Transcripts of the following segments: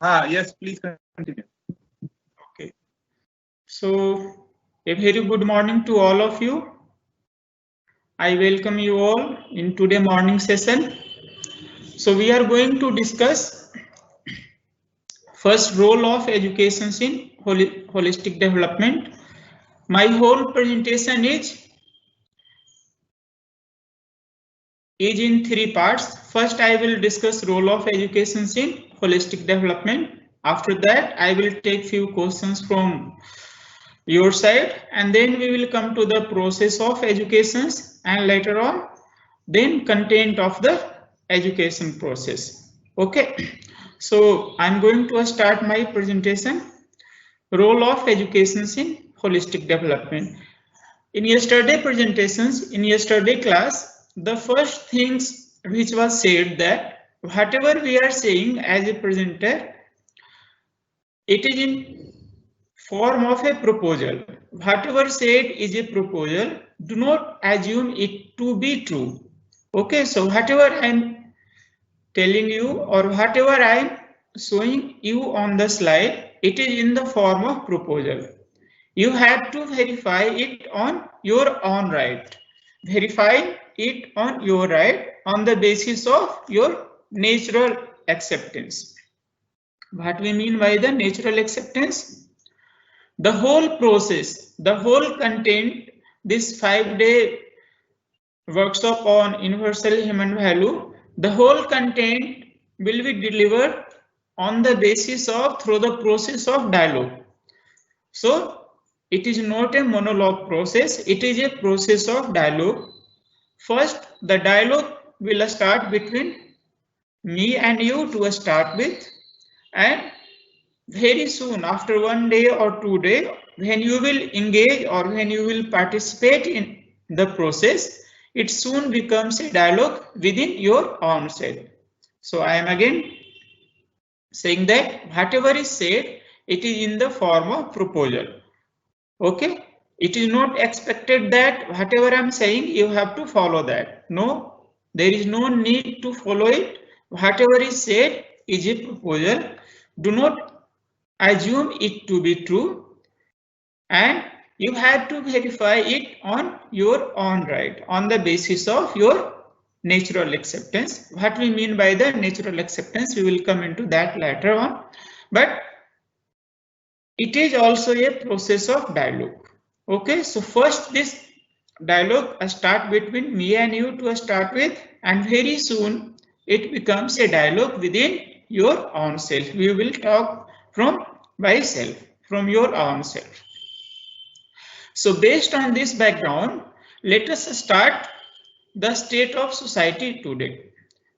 Yes, please continue. Okay. So, a very good morning to all of you. I welcome you all in today morning session. So, we are going to discuss first role of education in holistic development. My whole presentation is in three parts. First, I will discuss role of education in holistic development. After that, I will take few questions from your side, and then we will come to the process of educations, and later on then content of the education process. Okay, so I'm going to start my presentation. Role of education in holistic development. In yesterday presentations, in yesterday class, the first things which was said that whatever we are saying as a presenter, it is in form of a proposal. Whatever said is a proposal. Do not assume it to be true. Okay, so whatever I am telling you or whatever I am showing you on the slide, it is in the form of proposal. You have to verify it on your own right. Verify it on your right on the basis of your natural acceptance. What we mean by the natural acceptance? The whole process, the whole content, this 5-day workshop on universal human value, the whole content will be delivered on the basis of through the process of dialogue. So it is not a monologue process, it is a process of dialogue. First, the dialogue will start between me and you to start with, and very soon after 1 day or 2 days, when you will engage or when you will participate in the process, it soon becomes a dialogue within your own self. So I am again saying that whatever is said, it is in the form of proposal. Okay, it is not expected that whatever I am saying you have to follow that. No, there is no need to follow it. Whatever is said is a proposal. Do not assume it to be true, and you have to verify it on your own right on the basis of your natural acceptance. What we mean by the natural acceptance, we will come into that later on, but it is also a process of dialogue. Okay, so first this dialogue start between me and you to start with, and very soon it becomes a dialogue within your own self. We will talk from by self, from your own self. So based on this background, let us start the state of society today.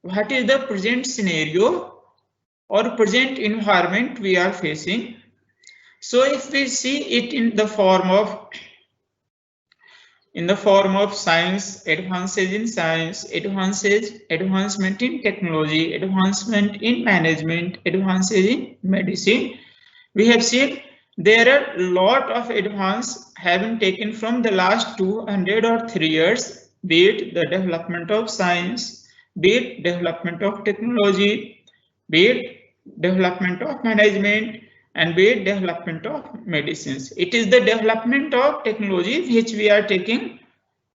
What is the present scenario or present environment we are facing? So if we see it in the form of science, advances in science, advancement in technology, advancement in management, advances in medicine, we have seen there are a lot of advance having taken from the last 200 or 3 years, be it the development of science, be it development of technology, be it development of management, and be it development of medicines. It is the development of technology which we are taking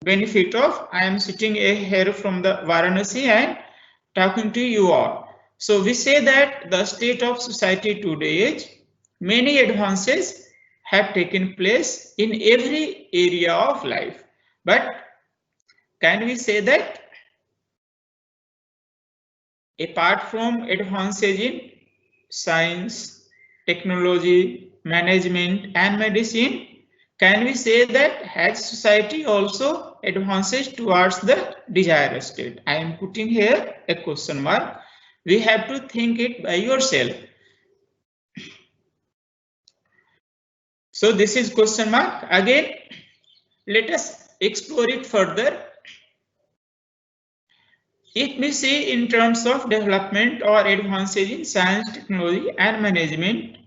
benefit of. I am sitting here from the Varanasi and talking to you all. So we say that the state of society today is many advances have taken place in every area of life. But can we say that apart from advances in science, technology, management, and medicine, can we say that has society also advances towards the desired state? I am putting here a question mark. We have to think it by yourself. So this is question mark. Again, let us explore it further. If we see in terms of development or advances in science, technology, and management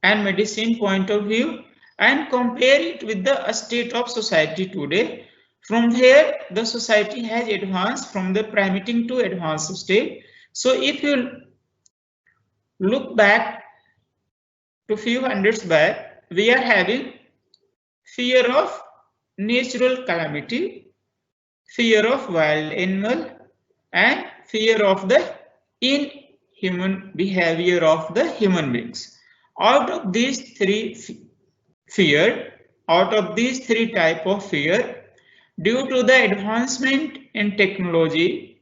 and medicine point of view, and compare it with the state of society today, from where the society has advanced from the primitive to advanced state. So if you look back to few hundreds back, we are having fear of natural calamity, fear of wild animal, and fear of the inhuman behavior of the human beings. Out of these three type of fear, due to the advancement in technology,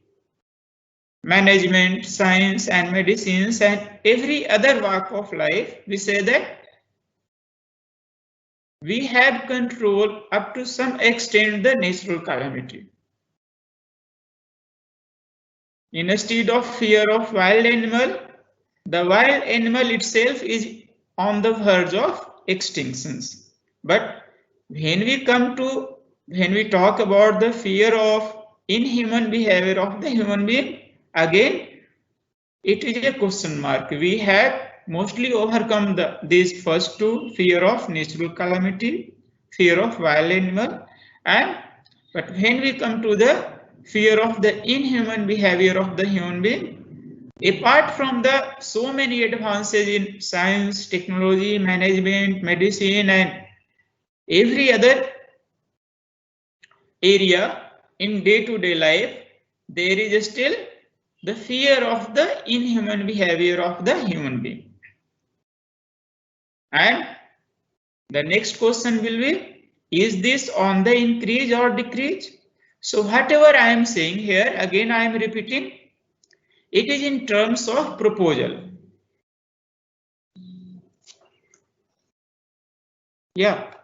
management, science and medicines and every other walk of life, we say that we have control up to some extent the natural calamity. Instead of fear of wild animal, the wild animal itself is on the verge of extinctions. But when we talk about the fear of inhuman behavior of the human being, again it is a question mark. We have mostly overcome these first two, fear of natural calamity, fear of wild animal, but when we come to the fear of the inhuman behavior of the human being, apart from the so many advances in science, technology, management, medicine and every other area in day-to-day life, there is still the fear of the inhuman behavior of the human being. And the next question will be, is this on the increase or decrease? So whatever I am saying here, again I am repeating, it is in terms of proposal. Yeah.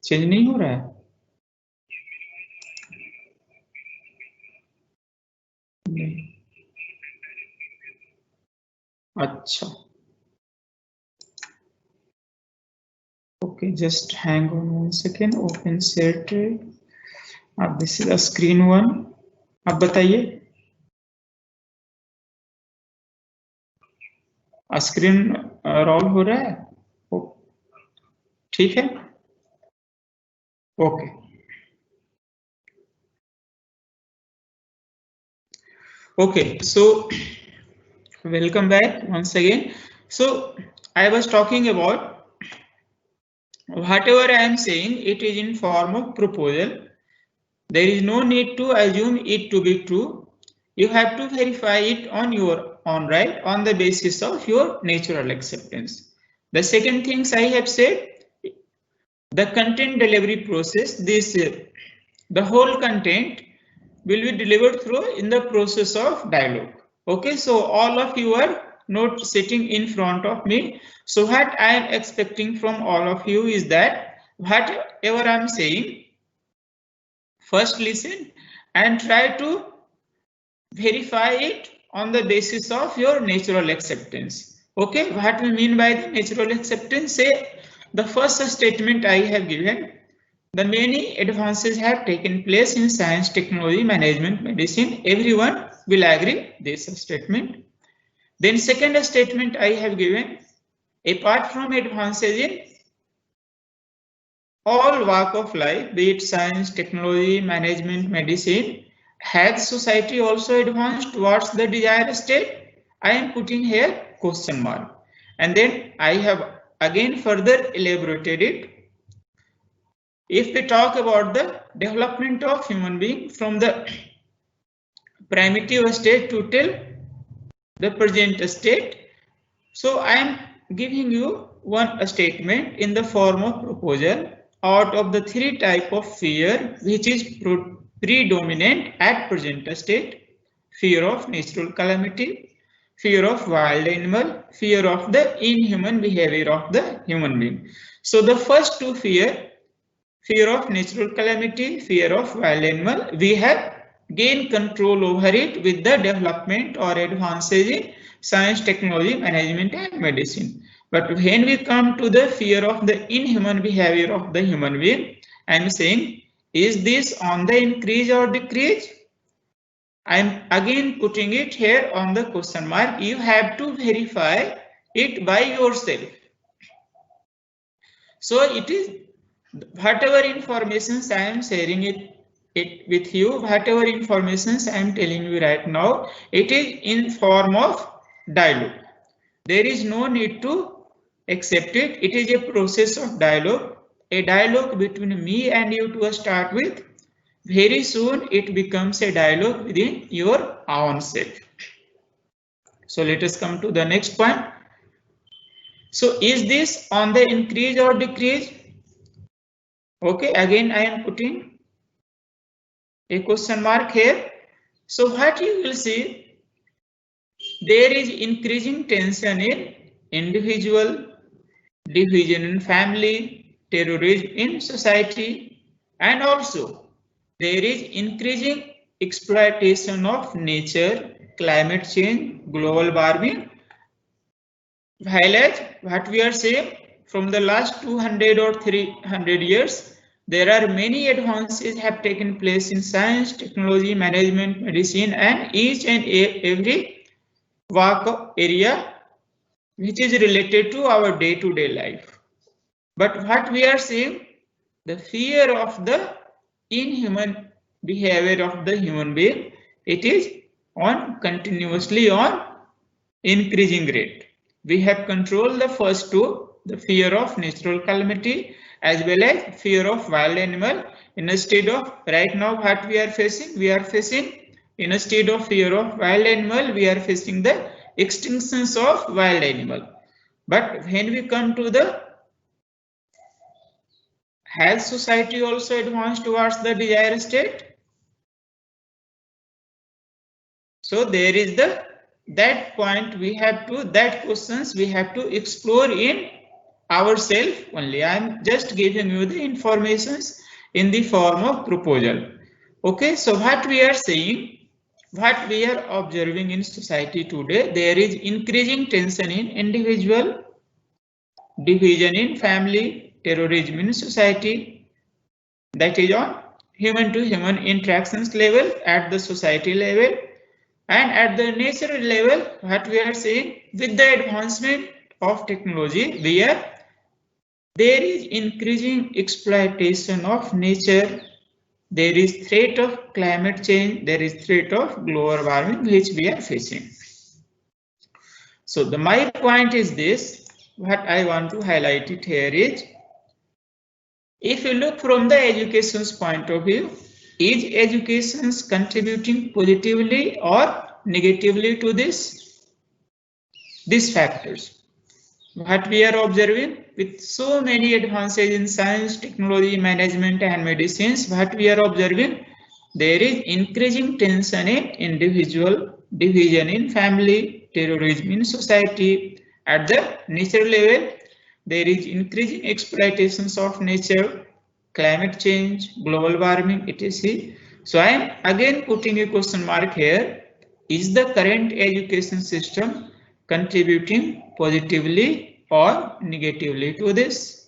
Change नहीं हो रहा है? नहीं. अच्छा. Okay, just hang on 1 second. Open share tray. अब this is a screen 1. अब बताइए. Screen roll हो रहा है? ठीक है. Okay. Okay, so welcome back once again. So I was talking about whatever I am saying, it is in form of proposal. There is no need to assume it to be true. You have to verify it on your own, right, on the basis of your natural acceptance. The second things I have said, the content delivery process, the whole content will be delivered through in the process of dialogue. Okay, so all of you are not sitting in front of me. So what I am expecting from all of you is that whatever I am saying, first listen and try to verify it on the basis of your natural acceptance. Okay, what we mean by the natural acceptance? Say the first statement I have given, the many advances have taken place in science, technology, management, medicine. Everyone will agree this statement. Then second statement I have given, apart from advances in all walk of life, be it science, technology, management, medicine, has society also advanced towards the desired state? I am putting here question mark. And then I have again further elaborated it. If we talk about the development of human being from the primitive state to till the present state, so I am giving you one statement in the form of proposal. Out of the three type of fear which is predominant at present state, fear of natural calamity, fear of wild animal, fear of the inhuman behavior of the human being. So the first two fear of natural calamity, fear of wild animal, we have gained control over it with the development or advances in science, technology, management and medicine. But when we come to the fear of the inhuman behavior of the human being, I am saying, is this on the increase or decrease? I am again putting it here on the question mark. You have to verify it by yourself. So it is whatever information I am sharing it with you, whatever information I am telling you right now, it is in form of dialogue. There is no need to accept it. It is a process of dialogue, a dialogue between me and you to start with. Very soon it becomes a dialogue within your own self. So let us come to the next point. So is this on the increase or decrease? Okay, again I am putting a question mark here. So what you will see, there is increasing tension in individual, division in family, terrorism in society, and also there is increasing exploitation of nature, climate change, global warming. Highlight what we are saying from the last 200 or 300 years. There are many advances have taken place in science, technology, management, medicine, and each and every work area which is related to our day-to-day life. But what we are seeing, the fear of the inhuman behavior of the human being, it is on continuously on increasing rate. We have controlled the first two, the fear of natural calamity as well as fear of wild animal. Instead of right now what we are facing instead of fear of wild animal, we are facing the extinctions of wild animal. But when we come to the has society also advanced towards the desired state? So there is that point we have to, that questions we have to explore in ourselves only. I am just giving you the informations in the form of proposal. Okay, so what we are saying, what we are observing in society today, there is increasing tension in individual, division in family, terrorism in society, that is on human to human interactions level, at the society level, and at the natural level. What we are saying, with the advancement of technology, where there is increasing exploitation of nature, there is threat of climate change, there is threat of global warming which we are facing. So my point is this, what I want to highlight it here is, if you look from the education's point of view, is education contributing positively or negatively to these factors? What we are observing, with so many advances in science, technology, management and medicines, what we are observing, there is increasing tension in individual, division in family, terrorism in society. At the natural level, there is increasing exploitations of nature, climate change, global warming, etc. So I am again putting a question mark here. Is the current education system contributing positively or negatively to this?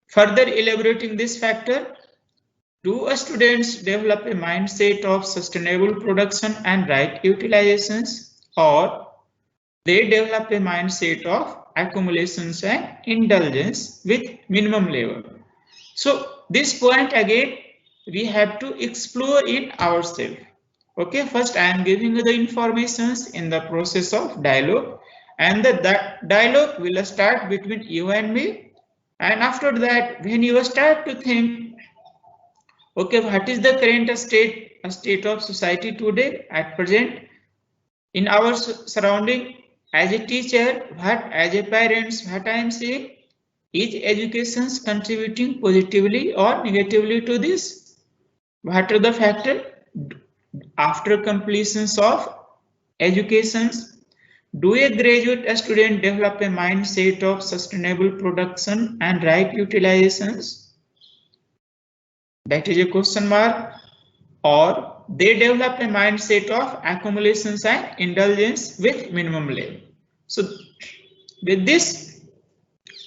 Further elaborating this factor, do students develop a mindset of sustainable production and right utilizations, or they develop a mindset of accumulations and indulgence with minimum level? So this point again we have to explore in ourselves. Okay, first I am giving you the informations in the process of dialogue, and that dialogue will start between you and me, and after that when you start to think, okay, what is the current state of society today at present in our surrounding, as a teacher, what as a parents, what I am saying, is education contributing positively or negatively to this? What are the factors? after completions of educations, do a graduate student develop a mindset of sustainable production and right utilizations? That is a question mark. Or they develop a mindset of accumulations and indulgence with minimum level. So with this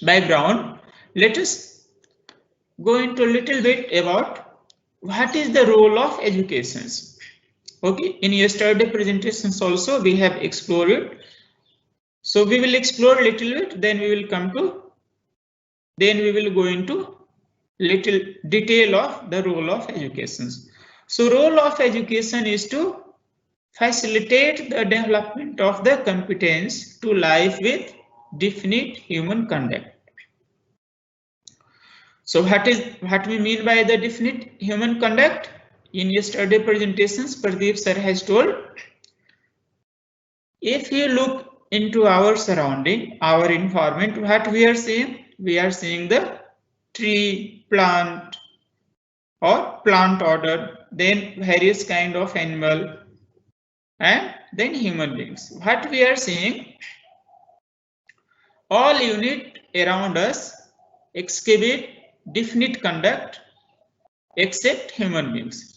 background, let us go into a little bit about what is the role of educations. Okay, in yesterday presentations also we have explored it. So we will explore a little bit, then we will go into little detail of the role of educations. So role of education is to facilitate the development of the competence to live with definite human conduct. So what we mean by the definite human conduct? In yesterday presentations, Pradeep sir has told, if you look into our surrounding, our environment, what we are seeing? We are seeing the tree, plant or plant order, then various kind of animal, and then human beings. What we are seeing, all unit around us exhibit definite conduct except human beings.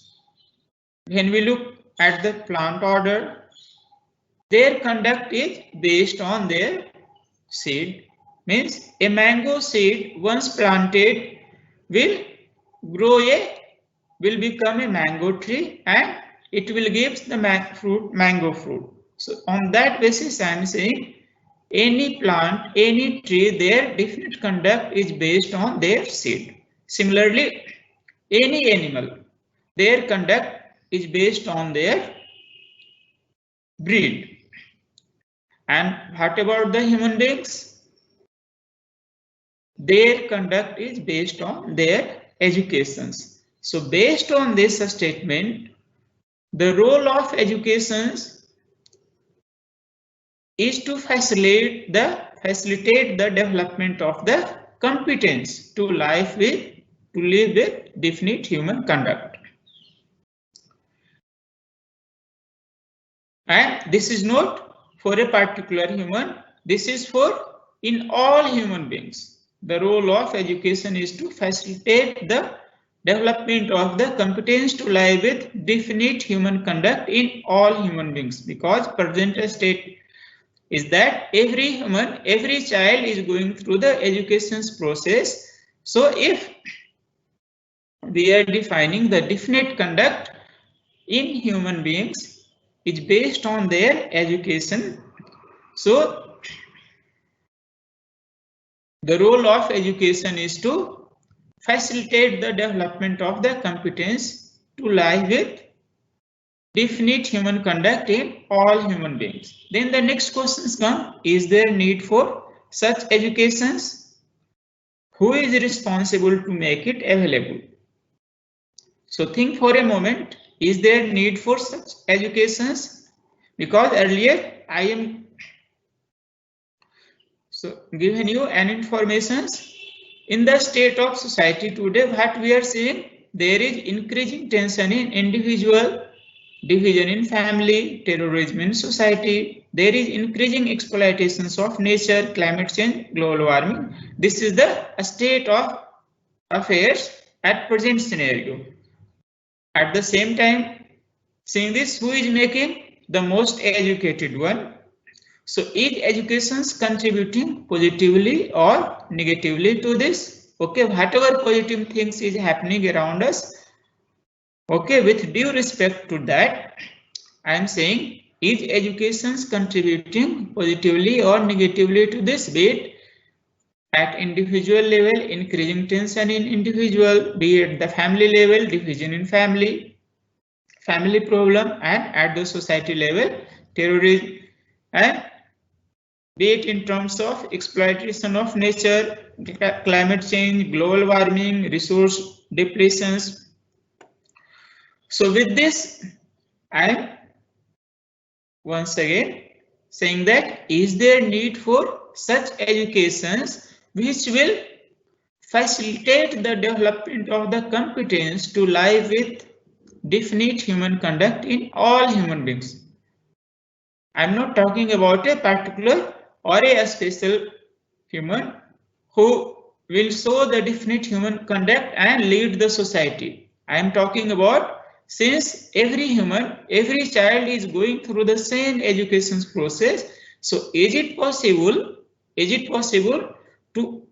When we look at the plant order, their conduct is based on their seed. Means a mango seed once planted will become a mango tree and it will give the mango fruit. So on that basis I am saying any plant, any tree, their definite conduct is based on their seed. Similarly, any animal, their conduct is based on their breed. And what about the human beings? Their conduct is based on their educations. So based on this statement, the role of educations is to facilitate the development of the competence to live with definite human conduct. And this is not for a particular human, this is for in all human beings. The role of education is to facilitate the development of the competence to live with definite human conduct in all human beings, because present state is that every child is going through the education process. So if we are defining the definite conduct in human beings is based on their education, so the role of education is to facilitate the development of the competence to live with definite human conduct in all human beings. Then the next questions come, is there need for such educations? Who is responsible to make it available? So think for a moment, is there need for such educations? Because earlier I am giving you an information. In the state of society today, what we are seeing, there is increasing tension in individual, division in family, terrorism in society. There is increasing exploitations of nature, climate change, global warming. This is the state of affairs at present scenario. At the same time, seeing this, who is making the most educated one? So is education contributing positively or negatively to this? Okay, whatever positive things is happening around us, okay, with due respect to that, I am saying, is education contributing positively or negatively to this? Be it at individual level, increasing tension in individual, be it the family level, division in family problem, and at the society level, terrorism, and be it in terms of exploitation of nature, climate change, global warming, resource depletions. So with this, I am once again saying that is there need for such educations which will facilitate the development of the competence to live with definite human conduct in all human beings. I'm not talking about a particular or a special human who will show the definite human conduct and lead the society. I am talking about, since every human, every child is going through the same education process, so is it possible to,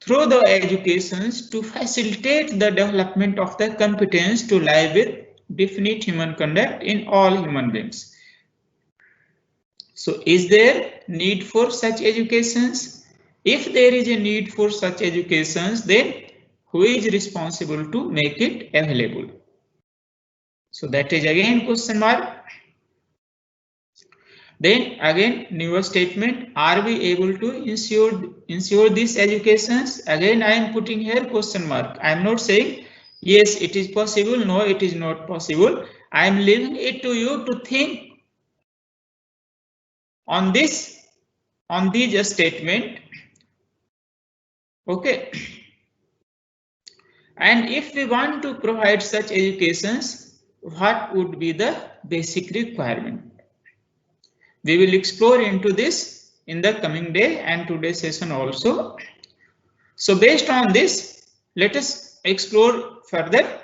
through the educations, to facilitate the development of the competence to live with definite human conduct in all human beings? So is there need for such educations? If there is a need for such educations, then who is responsible to make it available? So that is again question mark. Then again newer statement, are we able to ensure these educations? Again I am putting here question mark. I am not saying yes it is possible, no it is not possible. I am leaving it to you to think on this, on these statement. Okay. And if we want to provide such educations, what would be the basic requirement? We will explore into this in the coming day and today's session also. So based on this, let us explore further.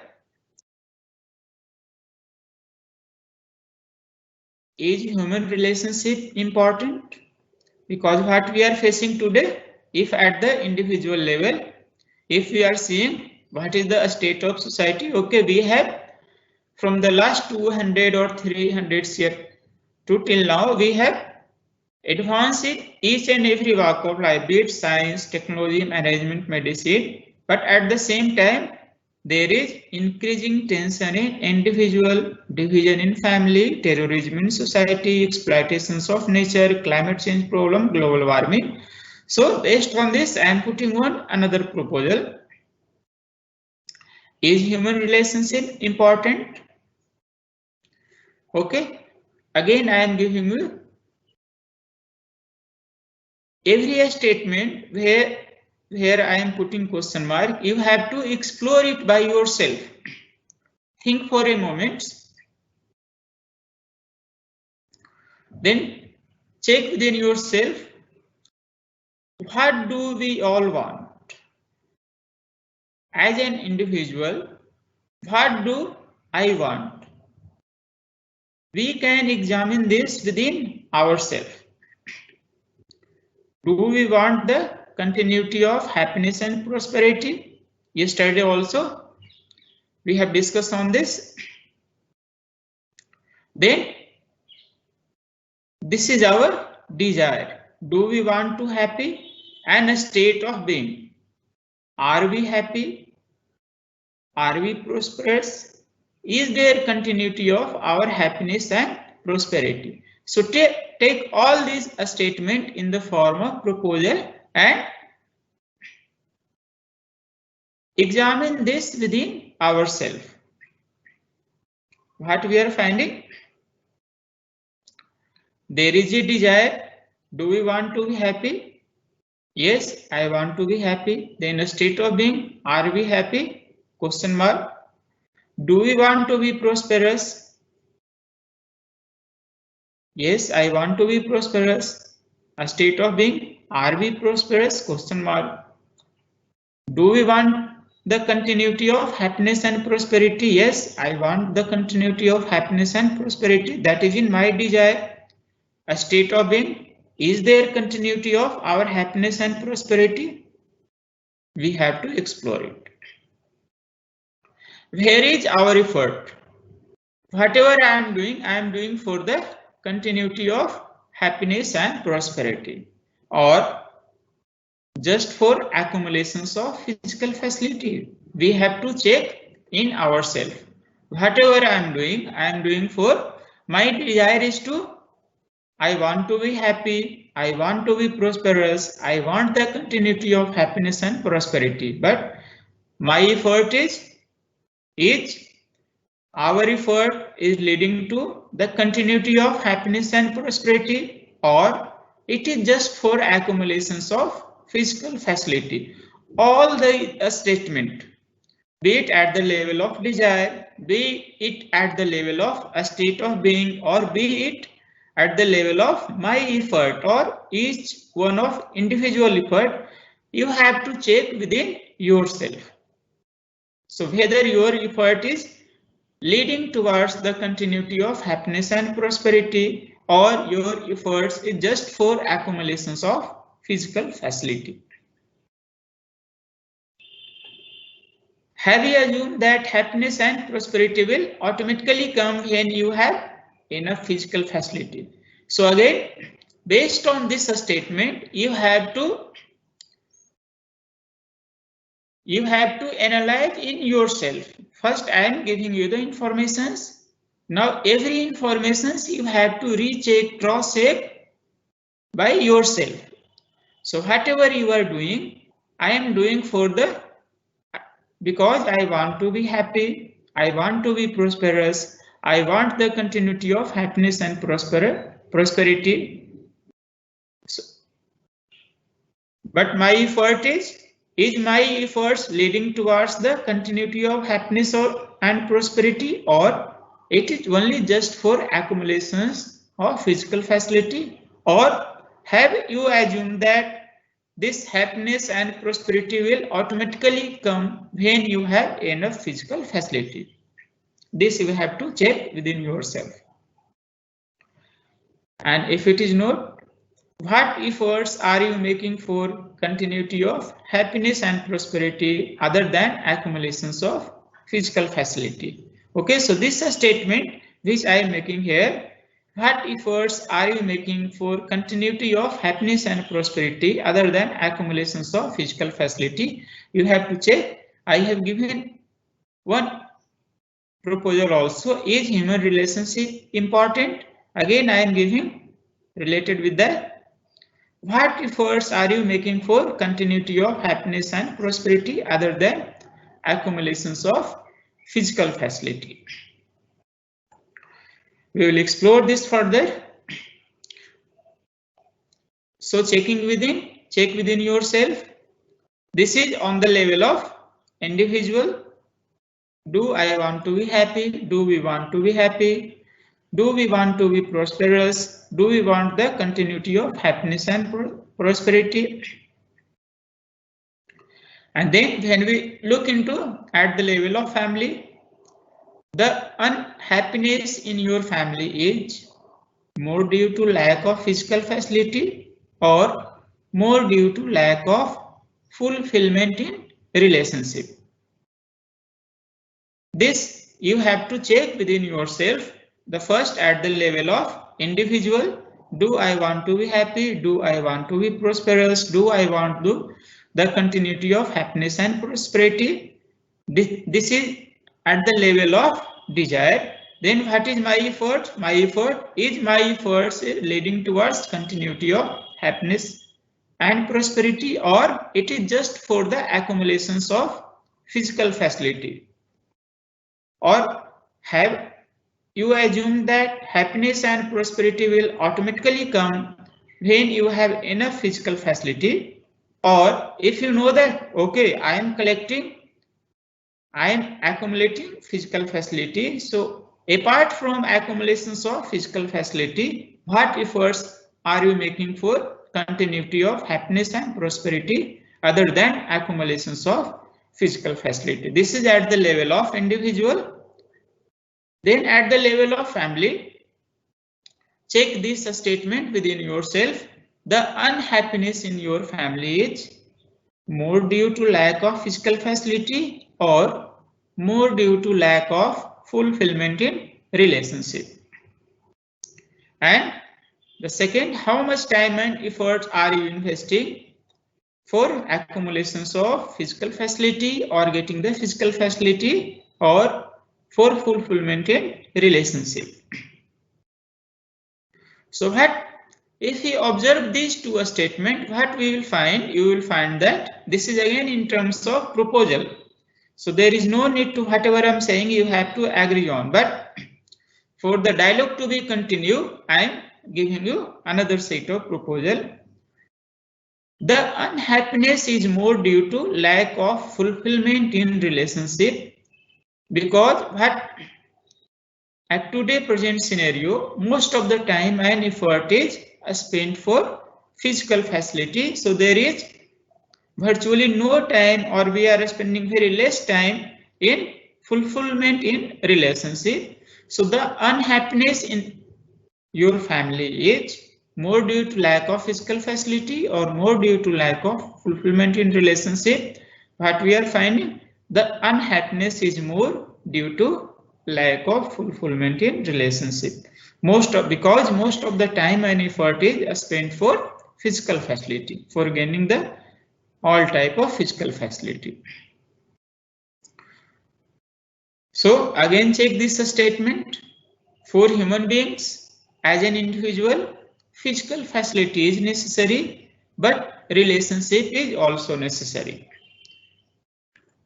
Is human relationship important? Because what we are facing today, if at the individual level, if we are seeing what is the state of society, okay, we have from the last 200 or 300 years to till now, we have advanced in each and every walk of life, be it science, technology, management, medicine, but at the same time, there is increasing tension in individual, division in family, terrorism in society, exploitations of nature, climate change problem, global warming. So based on this, I am putting on another proposal. Is human relationship important? Okay. Again, I am giving you every statement where I am putting question mark. You have to explore it by yourself. Think for a moment. Then check within yourself. What do we all want? As an individual, what do I want? We can examine this within ourselves. Do we want the continuity of happiness and prosperity? Yesterday also we have discussed on this. Then this is our desire. Do we want to happy and a state of being? Are we happy? Are we prosperous? Is there continuity of our happiness and prosperity? So take all these statements in the form of proposal and examine this within ourselves. What we are finding? There is a desire. Do we want to be happy? Yes, I want to be happy. Then a state of being. Are we happy? Question mark. Do we want to be prosperous? Yes, I want to be prosperous. A state of being. Are we prosperous? Question mark. Do we want the continuity of happiness and prosperity? Yes, I want the continuity of happiness and prosperity. That is in my desire. A state of being. Is there continuity of our happiness and prosperity? We have to explore it. Where is our effort? Whatever I am doing for the continuity of happiness and prosperity, or just for accumulations of physical facility. We have to check in ourselves. Whatever I am doing for my desire is to, I want to be happy, I want to be prosperous, I want the continuity of happiness and prosperity. But my effort our effort is leading to the continuity of happiness and prosperity, or it is just for accumulations of physical facility. All the statement be it at the level of desire, be it at the level of a state of being, or be it at the level of my effort, or each one of individual effort, you have to check within yourself. So whether your effort is leading towards the continuity of happiness and prosperity, or your efforts is just for accumulations of physical facility. Have you assumed that happiness and prosperity will automatically come when you have enough physical facility? So again, based on this statement, you have to analyze in yourself. First, I am giving you the informations. Now, every information you have to recheck, cross-check by yourself. So whatever you are doing, I am doing because I want to be happy, I want to be prosperous, I want the continuity of happiness and prosperity. So, but my effort is my efforts leading towards the continuity of happiness and prosperity, or it is only just for accumulations of physical facility? Or have you assumed that this happiness and prosperity will automatically come when you have enough physical facility? This you have to check within yourself. And if it is not, what efforts are you making for continuity of happiness and prosperity other than accumulations of physical facility? Okay, so this is a statement which I am making here. What efforts are you making for continuity of happiness and prosperity other than accumulations of physical facility? You have to check. I have given one proposal also. Is human relationship important? Again, I am giving related with that. What efforts are you making for continuity of happiness and prosperity other than accumulations of physical facility? We will explore this further. So check within yourself. This is on the level of individual. Do I want to be happy? Do we want to be happy? Do we want to be prosperous? Do we want the continuity of happiness and prosperity? And then when we look into at the level of family, the unhappiness in your family is more due to lack of physical facility or more due to lack of fulfillment in relationship. This you have to check within yourself. The first at the level of individual. Do I want to be happy? Do I want to be prosperous? Do I want the continuity of happiness and prosperity? This is at the level of desire. Then what is my effort? My effort is leading towards continuity of happiness and prosperity, or it is just for the accumulations of physical facility? Or have you assumed that happiness and prosperity will automatically come when you have enough physical facility? Or if you know that, okay, I am accumulating physical facility. So apart from accumulations of physical facility, what efforts are you making for continuity of happiness and prosperity other than accumulations of physical facility? This is at the level of individual. Then at the level of family, check this statement within yourself. The unhappiness in your family is more due to lack of physical facility or more due to lack of fulfillment in relationship. And the second, how much time and effort are you investing for accumulations of physical facility or getting the physical facility or for fulfillment in relationship? So if we observe these two statements, what we will find? You will find that this is again in terms of proposal. So there is no need to whatever I'm saying you have to agree on. But for the dialogue to be continued, I am giving you another set of proposal. The unhappiness is more due to lack of fulfillment in relationship, because at today present scenario, most of the time and effort is spent for physical facility. So there is virtually no time, or we are spending very less time in fulfillment in relationship. So the unhappiness in your family is more due to lack of physical facility or more due to lack of fulfillment in relationship. What we are finding, the unhappiness is more due to lack of fulfillment in relationship. Because most of the time and effort is spent for physical facility, for gaining the all type of physical facility. So again check this statement. For human beings as an individual, physical facility is necessary, but relationship is also necessary.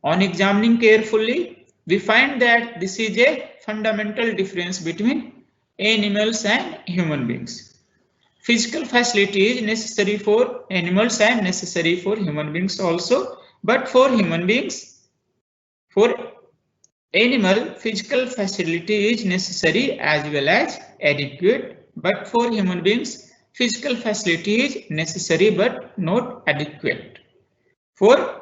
On examining carefully, we find that this is a fundamental difference between animals and human beings. Physical facility is necessary for animals and necessary for human beings also, but for human beings, for animal, physical facility is necessary as well as adequate, but for human beings, physical facility is necessary but not adequate. For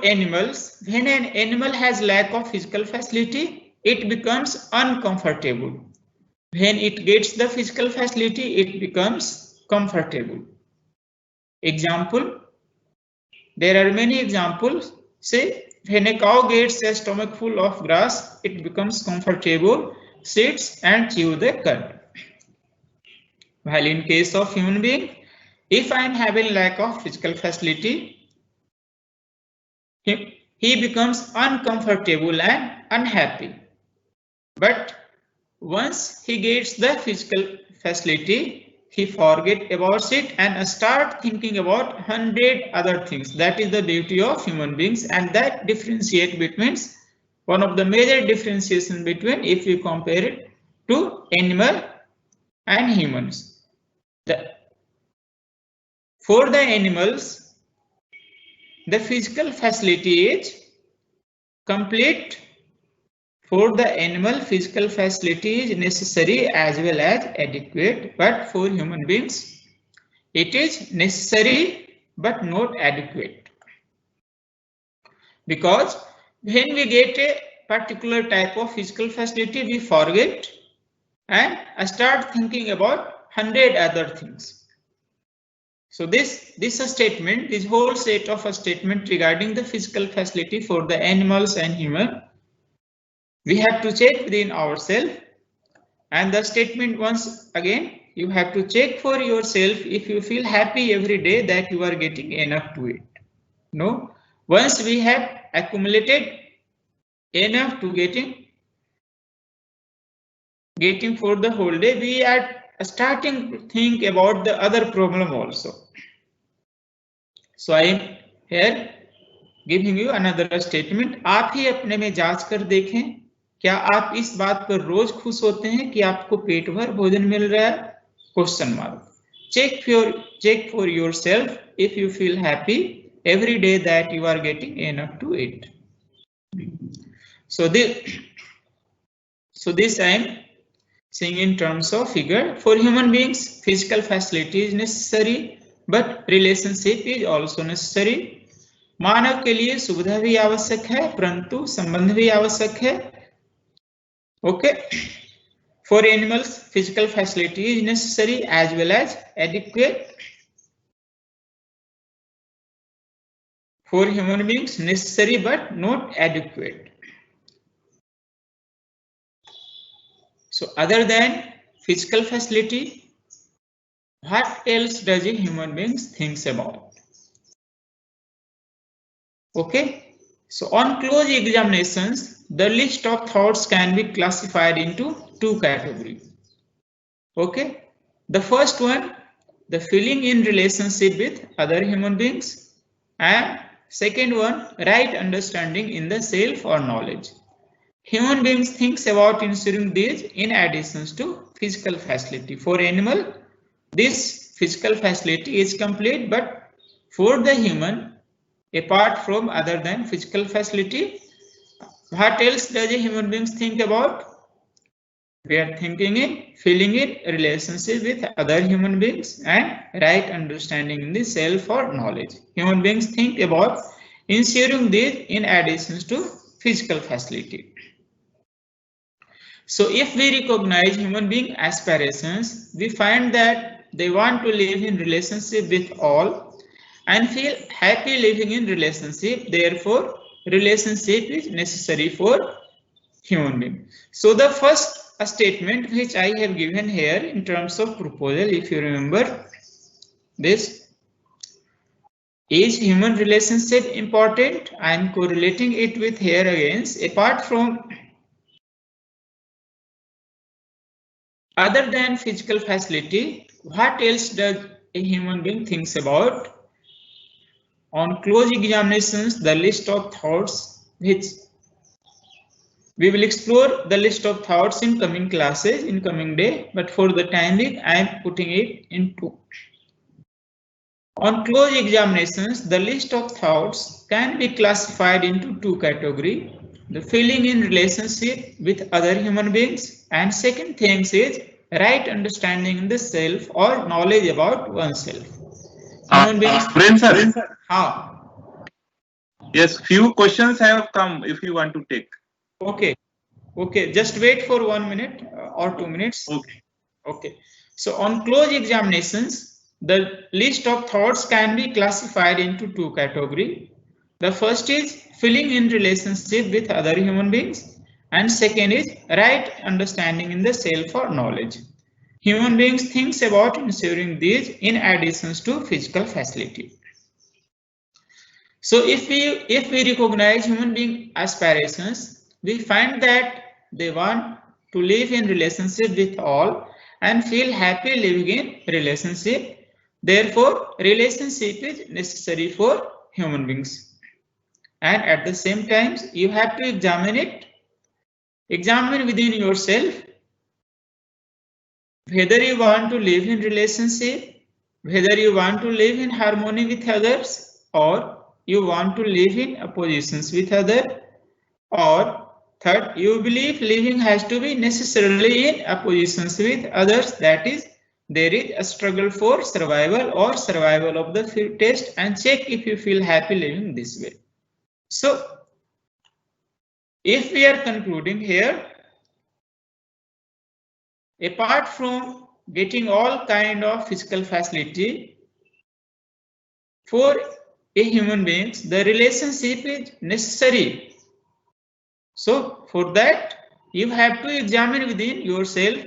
animals, when an animal has lack of physical facility, it becomes uncomfortable. When it gets the physical facility, it becomes comfortable. Example, there are many examples. Say, when a cow gets a stomach full of grass, it becomes comfortable, sits and chew the cud. While in case of human being, if I am having lack of physical facility, he becomes uncomfortable and unhappy. But once he gets the physical facility, he forget about it and start thinking about 100 other things. That is the beauty of human beings, and that differentiate between one of the major differentiation between if you compare it to animal and humans. For the animals, the physical facility is complete. For the animal, physical facility is necessary as well as adequate, but for human beings, it is necessary but not adequate. Because when we get a particular type of physical facility, we forget and start thinking about 100 other things. So this statement, this whole set of a statement regarding the physical facility for the animals and human, we have to check within ourselves, and the statement once again, you have to check for yourself if you feel happy every day that you are getting enough to eat. No, once we have accumulated enough to getting for the whole day, we are starting to think about the other problem also. So I am here giving you another statement. आप ही अपने में जांच कर देखें, क्या आप इस बात पर रोज खुश होते हैं कि आपको पेट भर भोजन मिल रहा है? Question mark. Check for yourself if you feel happy every day that you are getting enough to eat. So this I am saying in terms of figure. For human beings, physical facility is necessary, but relationship is also necessary. मानव के लिए सुविधा भी आवश्यक है, परंतु संबंध भी आवश्यक है. Okay. For animals, physical facility is necessary as well as adequate. For human beings, necessary but not adequate. So other than physical facility, what else does a human being thinks about? Okay, so on close examinations, the list of thoughts can be classified into two categories. Okay, the first one, the feeling in relationship with other human beings, and second one, right understanding in the self or knowledge. Human beings thinks about ensuring these in addition to physical facility. For animal, this physical facility is complete, but for the human, apart from other than physical facility, what else does a human being think about? We are thinking in, feeling in relationship with other human beings and right understanding in the self or knowledge. Human beings think about ensuring this in addition to physical facility. So if we recognize human being aspirations, we find that they want to live in relationship with all and feel happy living in relationship. Therefore, relationship is necessary for human being. So the first statement which I have given here in terms of proposal, if you remember this, is human relationship important? I am correlating it with here against, apart from other than physical facility, what else does a human being thinks about? On close examinations, the list of thoughts which we will explore the list of thoughts in coming classes, in coming day, but for the time being, I am putting it in 2. On close examinations, the list of thoughts can be classified into 2 categories. The feeling in relationship with other human beings, and second thing is right understanding in the self or knowledge about oneself. Human beings. Sir. How? Yes, few questions have come if you want to take. Okay. Okay, just wait for 1 minute or 2 minutes. Okay. Okay. So on close examinations, the list of thoughts can be classified into 2 categories. The first is feeling in relationship with other human beings, and second is right understanding in the self or knowledge. Human beings thinks about ensuring these in addition to physical facility. So if we recognize human being aspirations, we find that they want to live in relationship with all and feel happy living in relationship. Therefore, relationship is necessary for human beings. And at the same time, you have to examine it. Examine within yourself whether you want to live in relationship, whether you want to live in harmony with others, or you want to live in oppositions with others, or third, you believe living has to be necessarily in oppositions with others, that is, there is a struggle for survival or survival of the fittest, and check if you feel happy living this way. So, if we are concluding here, apart from getting all kind of physical facility, for a human being, the relationship is necessary. So for that, you have to examine within yourself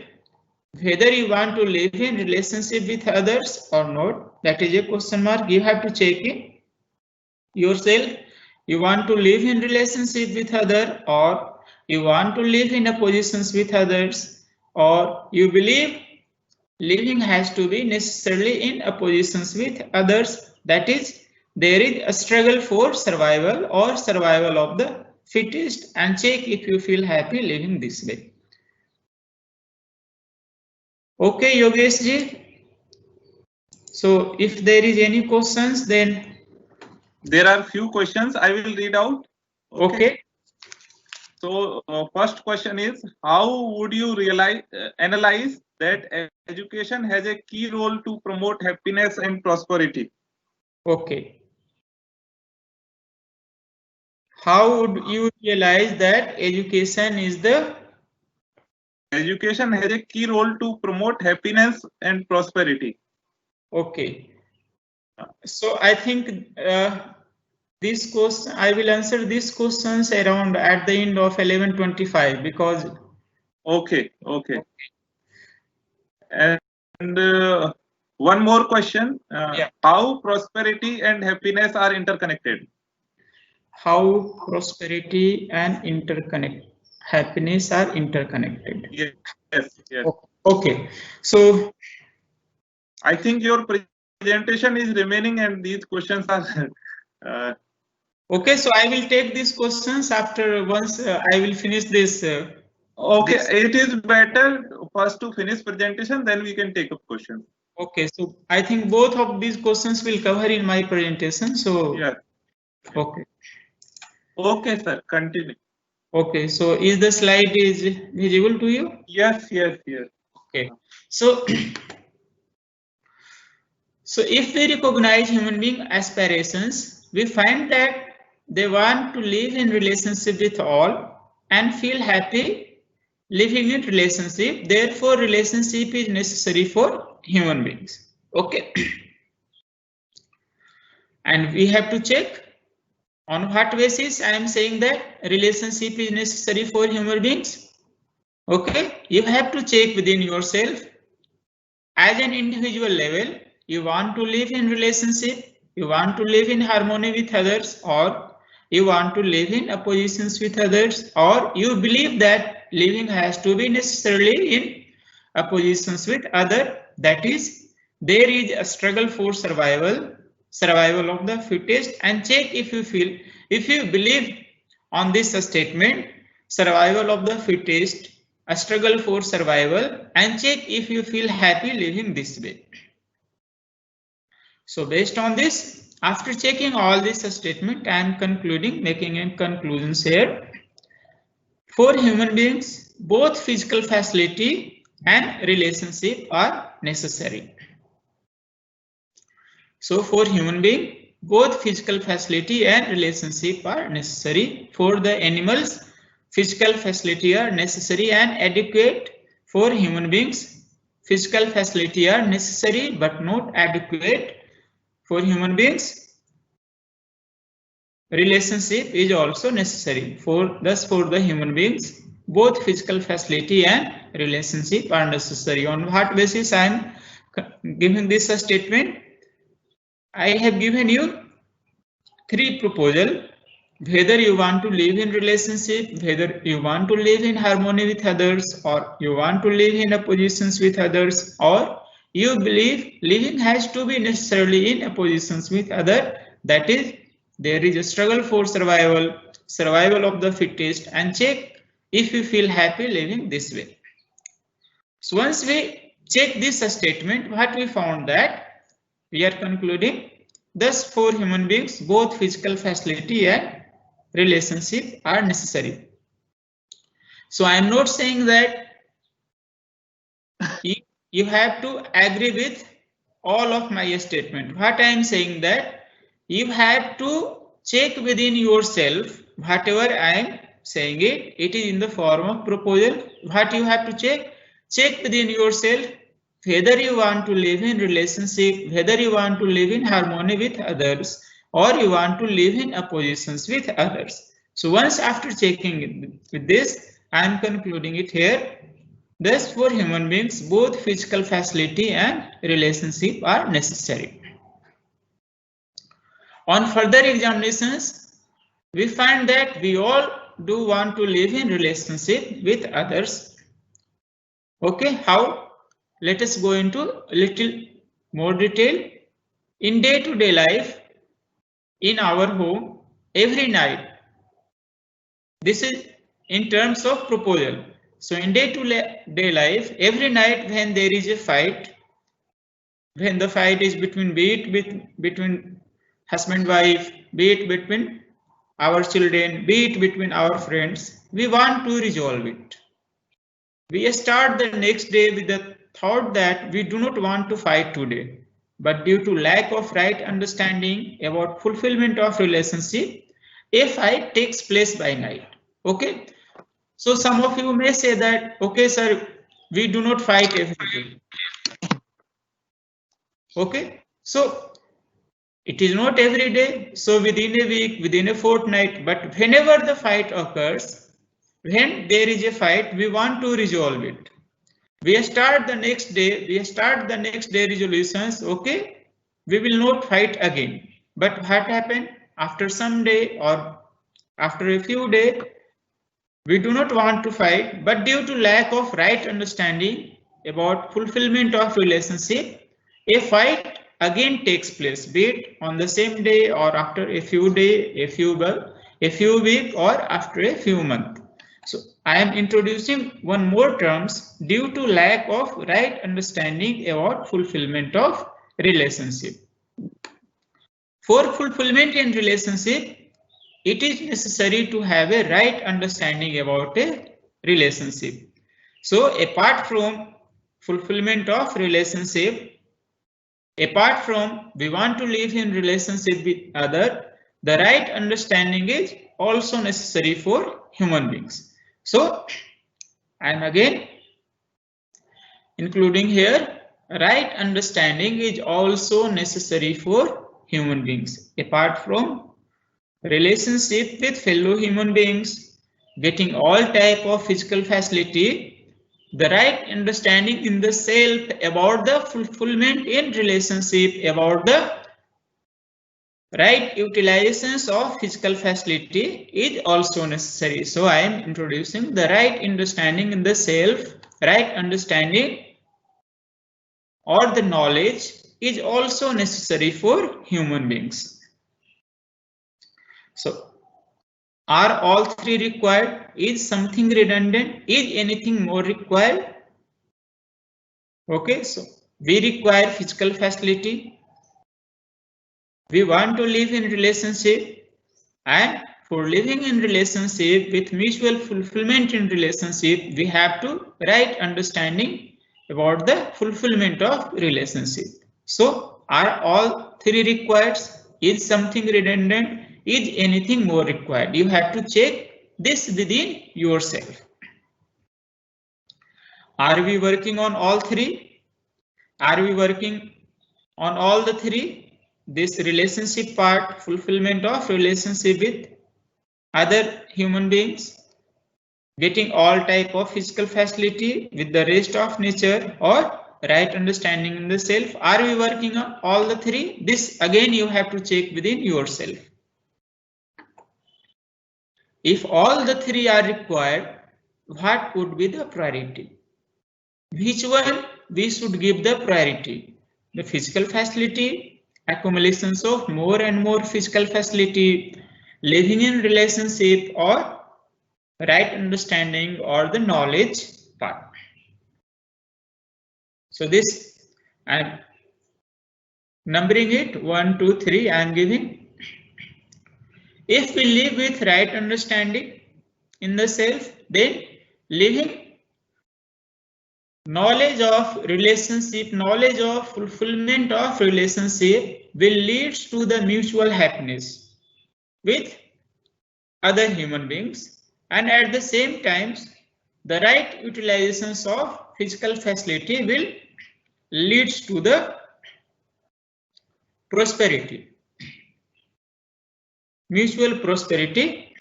whether you want to live in relationship with others or not. That is a question mark. You have to check in yourself. You want to live in relationship with others, or you want to live in oppositions with others, or you believe living has to be necessarily in oppositions with others. That is, there is a struggle for survival or survival of the fittest, and check if you feel happy living this way. Okay, Yogesh ji. So if there is any questions, then there are few questions I will read out. Okay. So first question is, how would you analyze that education has a key role to promote happiness and prosperity? Okay. How would you realize that education is the education has a key role to promote happiness and prosperity? Okay. So I think this question, I will answer these questions around at the end of 11:25 because. Okay. And one more question. Yeah. How prosperity and happiness are interconnected? How prosperity and happiness are interconnected? Yes. Okay. So I think your presentation is remaining and these questions are okay, so I will take these questions after once I will finish this. Okay, it is better first to finish presentation, then we can take up questions. Okay, so I think both of these questions will cover in my presentation. So Yes. okay. Okay, sir. Continue. Okay, so is the slide is visible to you? Yes, yes, yes. Okay, so so if we recognize human being aspirations, we find that they want to live in relationship with all and feel happy living in relationship. Therefore, relationship is necessary for human beings. Okay, and we have to check on what basis I am saying that relationship is necessary for human beings. Okay, you have to check within yourself. As an individual level, you want to live in relationship, you want to live in harmony with others, or you want to live in oppositions with others, or you believe that living has to be necessarily in oppositions with other. That is, there is a struggle for survival, survival of the fittest, and check if you believe on this statement, survival of the fittest, a struggle for survival, and check if you feel happy living this way. So based on this, after checking all this statement, I am concluding, making a conclusions here. For human beings, both physical facility and relationship are necessary. So for human being, both physical facility and relationship are necessary. For the animals, physical facility are necessary and adequate. For human beings, physical facility are necessary but not adequate. For human beings, relationship is also necessary. Thus for the human beings, both physical facility and relationship are necessary. On what basis I am giving this statement? I have given you three proposals. Whether you want to live in relationship, whether you want to live in harmony with others, or you want to live in oppositions with others, or you believe living has to be necessarily in oppositions with other. That is, there is a struggle for survival, survival of the fittest, and check if you feel happy living this way. So once we check this statement, what we found that we are concluding, thus for human beings, both physical facility and relationship are necessary. So I am not saying that you have to agree with all of my statement. What I am saying that you have to check within yourself whatever I am saying it is in the form of proposal. What you have to check within yourself whether you want to live in relationship, whether you want to live in harmony with others, or you want to live in oppositions with others. So once after checking with this, I am concluding it here. Thus, for human beings, both physical facility and relationship are necessary. On further examinations, we find that we all do want to live in relationship with others. Okay, how? Let us go into a little more detail. In day-to-day life, in our home, every night, this is in terms of proposal. So in day-to-day life, every night when there is a fight, when the fight is between between husband wife, be it between our children, be it between our friends, we want to resolve it. We start the next day with the thought that we do not want to fight today, but due to lack of right understanding about fulfillment of relationship, a fight takes place by night. Okay, so some of you may say that, okay sir, we do not fight every day. Okay, so it is not every day, so within a week, within a fortnight, but whenever the fight occurs, when there is a fight, we want to resolve it. We start the next day resolutions, okay, we will not fight again. But what happened after some day or after a few days, we do not want to fight, but due to lack of right understanding about fulfillment of relationship, a fight again takes place, be it on the same day or after a few days, a few weeks, or after a few months. So I am introducing one more terms due to lack of right understanding about fulfillment of relationship. For fulfillment in relationship, it is necessary to have a right understanding about a relationship. So apart from fulfillment of relationship, apart from we want to live in relationship with other, the right understanding is also necessary for human beings. So I am again including here, right understanding is also necessary for human beings. Apart from relationship with fellow human beings, getting all type of physical facility, the right understanding in the self about the fulfillment in relationship, about the right utilizations of physical facility is also necessary. So I am introducing the right understanding in the self, right understanding or the knowledge is also necessary for human beings. So are all three required? Is something redundant? Is anything more required? Okay, so we require physical facility. We want to live in relationship, and for living in relationship with mutual fulfillment in relationship, we have to right understanding about the fulfillment of relationship. So are all three required? Is something redundant? Is anything more required? You have to check this within yourself. Are we working on all three? Are we working on all the three? This relationship part, fulfillment of relationship with other human beings, getting all type of physical facility with the rest of nature, or right understanding in the self. Are we working on all the three? This again you have to check within yourself. If all the three are required, what would be the priority? Which one we should give the priority? The physical facility, accumulations of more and more physical facility, living in relationship, or right understanding or the knowledge part. So this I am numbering it 1, 2, 3. I am giving. If we live with right understanding in the self, then living knowledge of relationship, knowledge of fulfillment of relationship will lead to the mutual happiness with other human beings, and at the same time the right utilizations of physical facility will lead to the prosperity, mutual prosperity.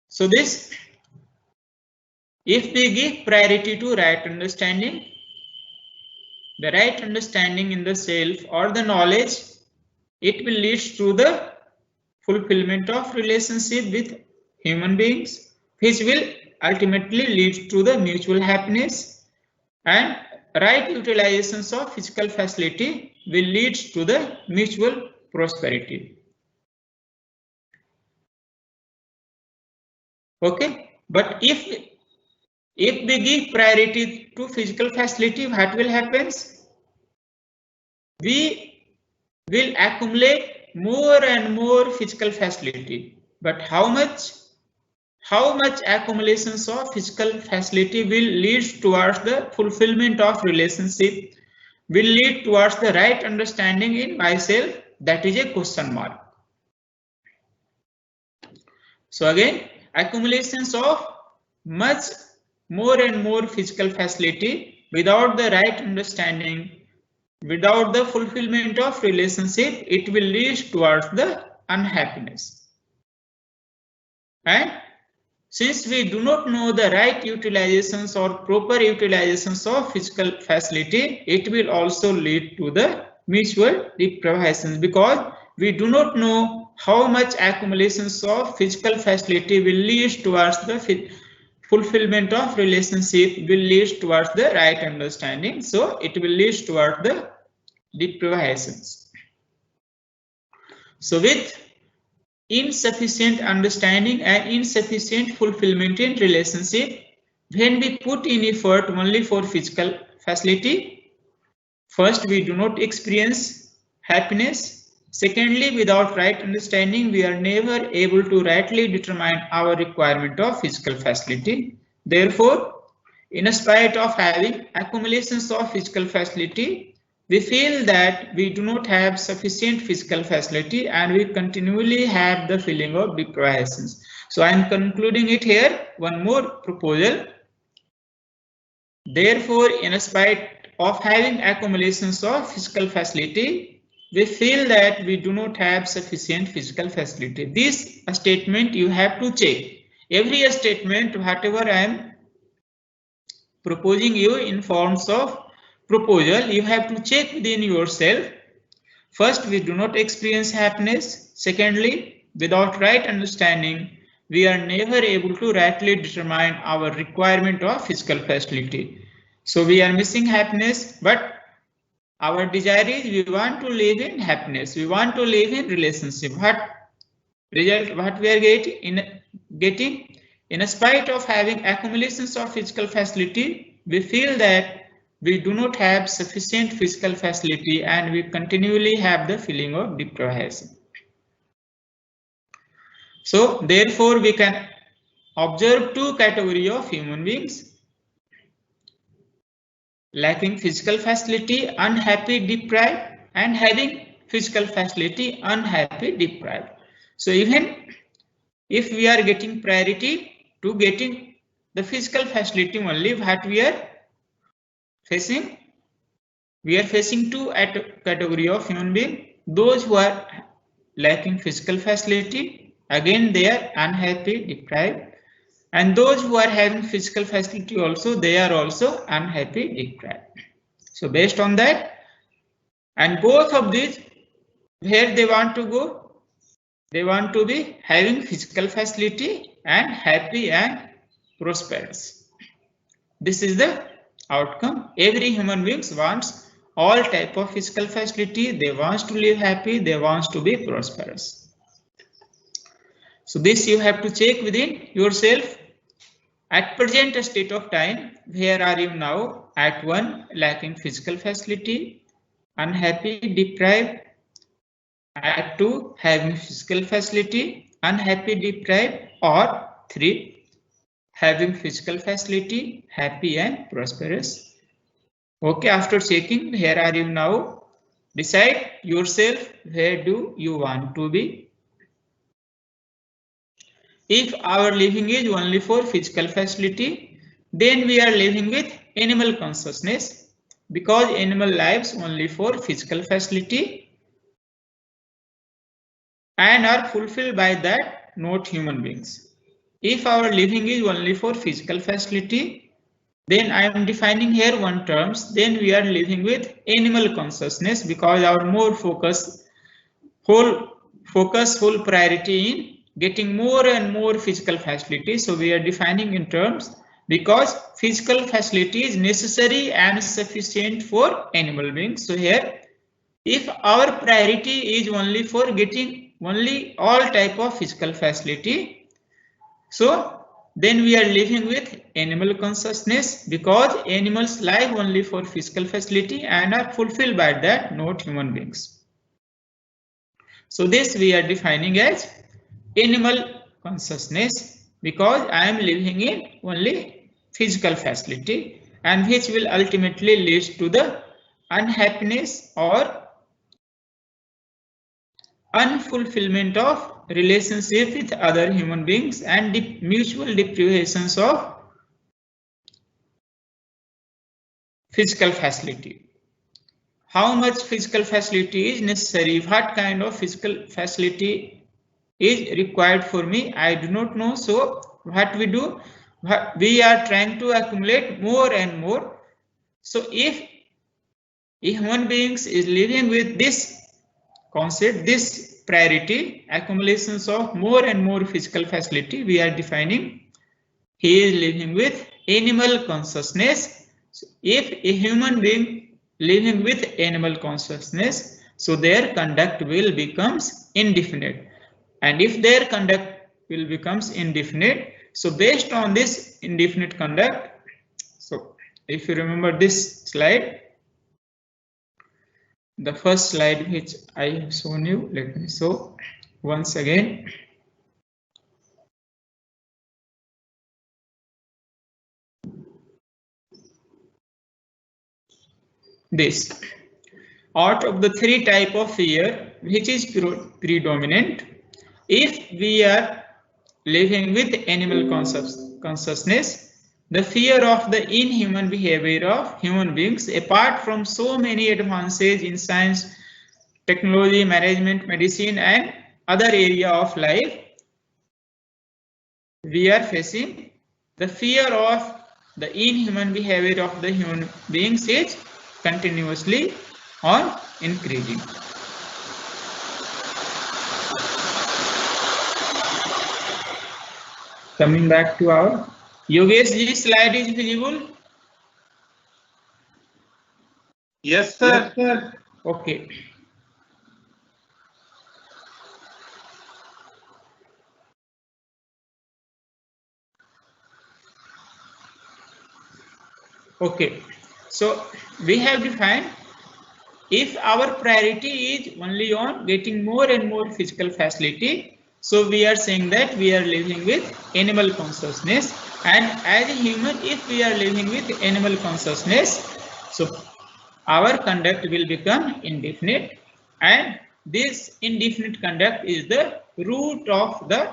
So this, if we give priority to right understanding, the right understanding in the self or the knowledge, it will lead to the fulfillment of relationship with human beings, which will ultimately lead to the mutual happiness, and right utilizations of physical facility will lead to the mutual prosperity. Okay, but if we give priority to physical facility, what will happen? We will accumulate more and more physical facility, but how much accumulations of physical facility will lead towards the fulfillment of relationship, will lead towards the right understanding in myself? That is a question mark. So again, accumulations of much more and more physical facility without the right understanding, without the fulfillment of relationship, it will lead towards the unhappiness. And since we do not know the right utilizations or proper utilizations of physical facility, it will also lead to the mutual deprivations, because we do not know how much accumulations of physical facility will lead towards the fulfillment of relationship, will lead towards the right understanding. So it will lead towards the deprivations. So with insufficient understanding and insufficient fulfillment in relationship when we put in effort only for physical facility. First, we do not experience happiness. Secondly, without right understanding, we are never able to rightly determine our requirement of physical facility. Therefore, in spite of having accumulations of physical facility, we feel that we do not have sufficient physical facility and we continually have the feeling of deprivations. So I am concluding it here. One more proposal. Therefore, in spite of having accumulations of physical facility, we feel that we do not have sufficient physical facility. This statement you have to check. Every statement, whatever I am proposing you in forms of proposal, you have to check within yourself. First, we do not experience happiness. Secondly, without right understanding, we are never able to rightly determine our requirement of physical facility. So we are missing happiness, but our desire is we want to live in happiness. We want to live in relationship. What result? What we are getting in spite of having accumulations of physical facility, we feel that we do not have sufficient physical facility and we continually have the feeling of deprivation. So therefore, we can observe two categories of human beings: lacking physical facility, unhappy, deprived, and having physical facility, unhappy, deprived. So even if we are getting priority to getting the physical facility only, what we are facing? We are facing two category of human beings. Those who are lacking physical facility, again they are unhappy, deprived. And those who are having physical facility also, they are also unhappy, deprived. So based on that, and both of these, where they want to go, they want to be having physical facility and happy and prosperous. This is the outcome. Every human being wants all type of physical facility. They want to live happy. They want to be prosperous. So this you have to check within yourself. At present state of time, where are you now? At 1, lacking physical facility, unhappy, deprived. At 2, having physical facility, unhappy, deprived. Or 3, having physical facility, happy and prosperous. Okay, after checking where are you now, decide yourself where do you want to be. If our living is only for physical facility, then we are living with animal consciousness, because animal lives only for physical facility and are fulfilled by that, not human beings. If our living is only for physical facility, then I am defining here one terms, then we are living with animal consciousness, because our more whole priority in getting more and more physical facility. So we are defining in terms, because physical facility is necessary and sufficient for animal beings. So here, if our priority is only for getting only all type of physical facility, so then we are living with animal consciousness, because animals live only for physical facility and are fulfilled by that, not human beings. So this we are defining as animal consciousness, because I am living in only physical facility, and which will ultimately lead to the unhappiness or unfulfillment of relationship with other human beings and mutual deprivations of physical facility. How much physical facility is necessary? What kind of physical facility is required for me? I do not know. So what we do, we are trying to accumulate more and more. So if a human being is living with this concept, this priority, accumulations of more and more physical facility, we are defining he is living with animal consciousness. So if a human being living with animal consciousness, so their conduct will becomes indefinite. and if their conduct will becomes indefinite, so based on this indefinite conduct, so if you remember this slide, the first slide which I have shown you, let me show once again. This, out of the three type of fear which is predominant, if we are living with animal consciousness, the fear of the inhuman behavior of human beings, apart from so many advances in science, technology, management, medicine, and other area of life, we are facing the fear of the inhuman behavior of the human beings is continuously on increasing. Coming back to our Yogesh, this slide is visible? Yes, sir. Yes, sir. Okay. Okay, so we have defined if our priority is only on getting more and more physical facility, so we are saying that we are living with animal consciousness, and as a human, if we are living with animal consciousness, so our conduct will become indefinite, and this indefinite conduct is the root of the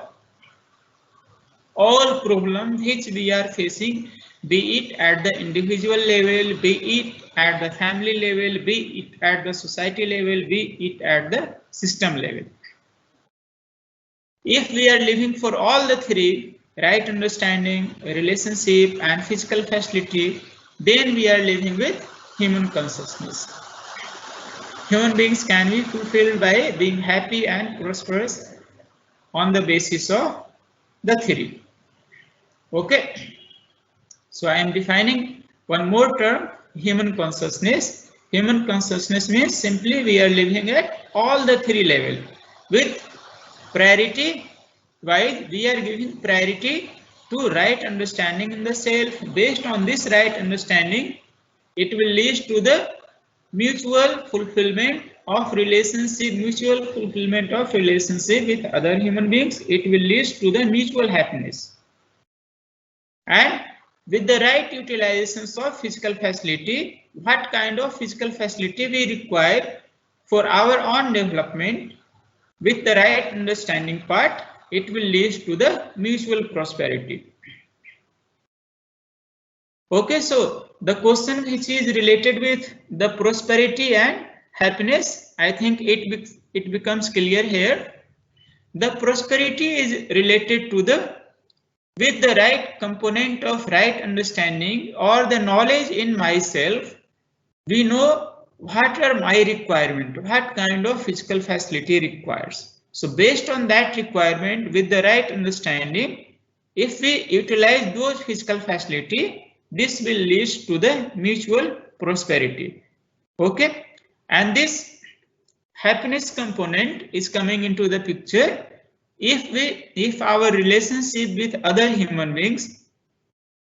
all problems which we are facing, be it at the individual level, be it at the family level, be it at the society level, be it at the system level. If we are living for all the three, right understanding, relationship, and physical facility, then we are living with human consciousness. Human beings can be fulfilled by being happy and prosperous on the basis of the three. Okay, so I am defining one more term, human consciousness. Human consciousness means simply we are living at all the three levels with priority wise. We are giving priority to right understanding in the self. Based on this right understanding, it will lead to the mutual fulfillment of relationship, mutual fulfillment of relationship with other human beings. It will lead to the mutual happiness. And with the right utilizations of physical facility, what kind of physical facility we require for our own development, with the right understanding part, it will lead to the mutual prosperity. Okay, so the question which is related with the prosperity and happiness, I think it becomes clear here. The prosperity is related to the with the right component of right understanding or the knowledge in myself, we know what are my requirement, what kind of physical facility requires. So based on that requirement, with the right understanding, if we utilize those physical facility, this will lead to the mutual prosperity. Okay, and this happiness component is coming into the picture if our relationship with other human beings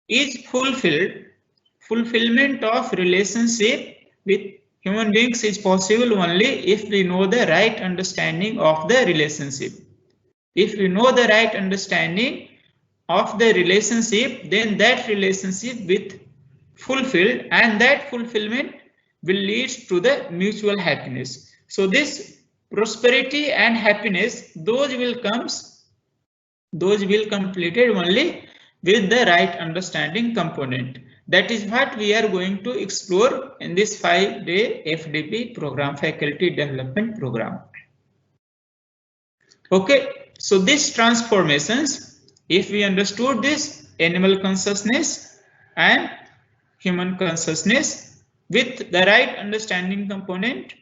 is fulfillment of relationship with human beings is possible only if we know the right understanding of the relationship. If we know the right understanding of the relationship, then that relationship with fulfilled, and that fulfillment will lead to the mutual happiness. So this prosperity and happiness, those will completed only with the right understanding component. That is what we are going to explore in this 5-day FDP program, faculty development program. Okay, so these transformations, if we understood this animal consciousness and human consciousness with the right understanding component,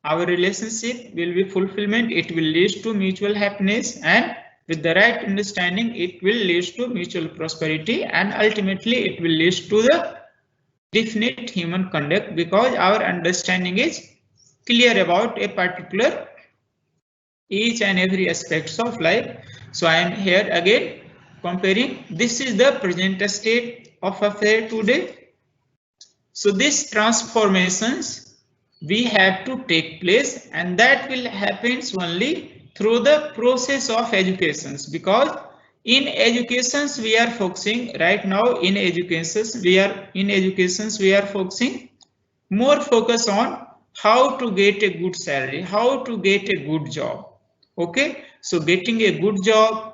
our relationship will be fulfillment, it will lead to mutual happiness, and with the right understanding, it will lead to mutual prosperity, and ultimately it will lead to the definite human conduct, because our understanding is clear about a particular each and every aspects of life. So I am here again comparing. This is the present state of affair today. So these transformations we have to take place, and that will happen only through the process of educations, because in educations we are focusing right now. In educations we are focusing more focus on how to get a good salary, how to get a good job. Okay, so getting a good job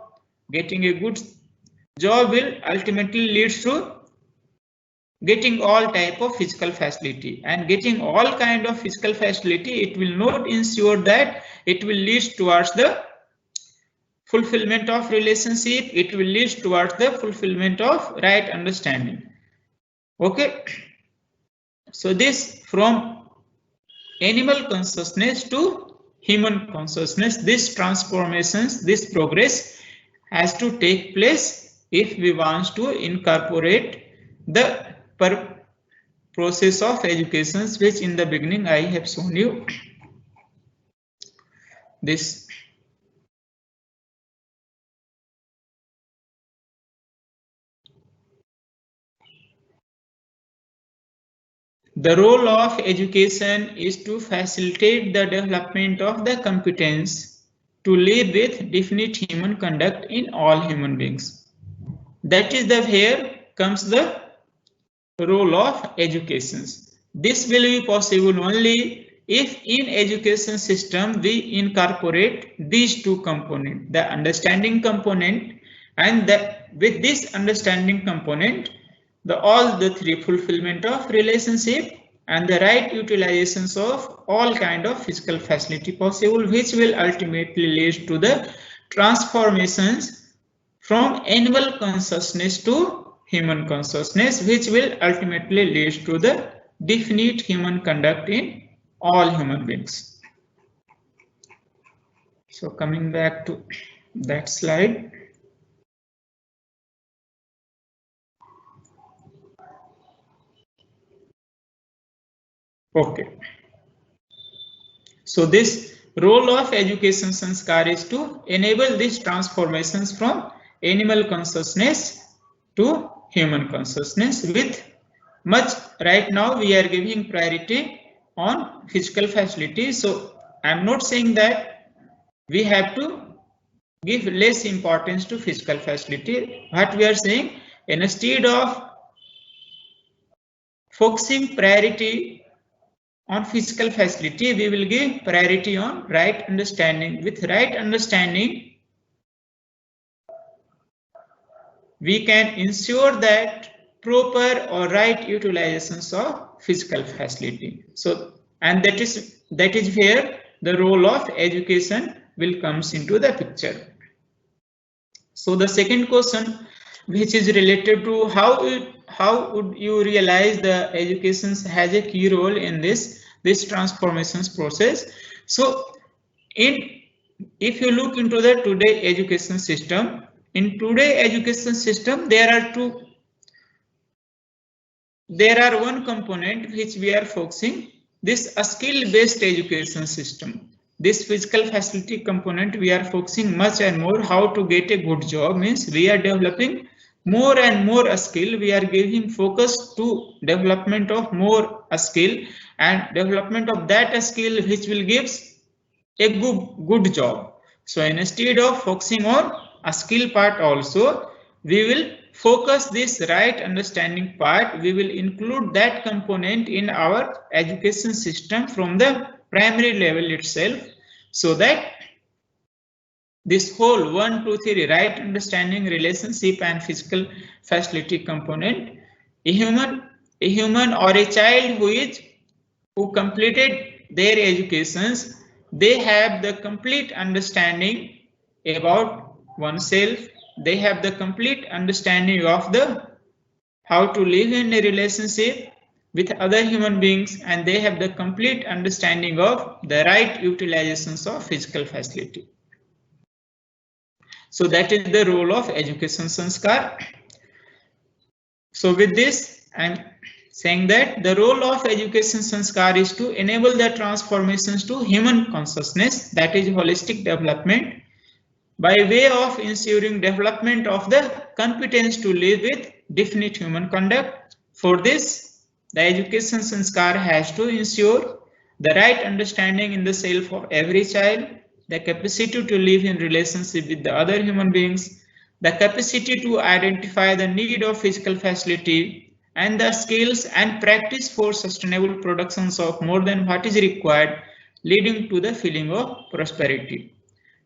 will ultimately lead to getting all type of physical facility, and getting all kind of physical facility, it will not ensure that it will lead towards the fulfillment of relationship, it will lead towards the fulfillment of right understanding. Okay, so this from animal consciousness to human consciousness, this transformations, this progress has to take place if we want to incorporate the process of education, which in the beginning I have shown you. This the role of education is to facilitate the development of the competence to live with definite human conduct in all human beings. That is the where comes the role of education. This will be possible only if in education system we incorporate these two components, the understanding component, and with this understanding component, all the three fulfillment of relationship and the right utilizations of all kind of physical facility possible, which will ultimately lead to the transformations from animal consciousness to human consciousness, which will ultimately lead to the definite human conduct in all human beings. So coming back to that slide. Okay. So this role of education sanskar is to enable these transformations from animal consciousness to human consciousness with much. Right now we are giving priority on physical facilities. So I'm not saying that we have to give less importance to physical facility. What we are saying, instead of focusing priority on physical facility, we will give priority on right understanding. With right understanding, we can ensure that proper or right utilizations of physical facility. So, and that is where the role of education will comes into the picture. So the second question, which is related to how would you realize the education has a key role in this transformations process. So if you look into the today education system, in today education system there are one component which we are focusing, this skill based education system. This physical facility component we are focusing much and more how to get a good job, means we are developing more and more a skill. We are giving focus to development of more a skill and development of that skill which will give a good job. So instead of focusing on a skill part also, we will focus this right understanding part. We will include that component in our education system from the primary level itself, so that this whole 1, 2, 3 right understanding, relationship and physical facility component, a human or a child who completed their educations, they have the complete understanding about oneself. They have the complete understanding of how to live in a relationship with other human beings, and they have the complete understanding of the right utilizations of physical facility. So that is the role of education sanskar. So with this, I'm saying that the role of education sanskar is to enable the transformations to human consciousness, that is holistic development, by way of ensuring development of the competence to live with definite human conduct. For this, the education sanskar has to ensure the right understanding in the self of every child, the capacity to live in relationship with the other human beings, the capacity to identify the need of physical facility, and the skills and practice for sustainable productions of more than what is required, leading to the feeling of prosperity.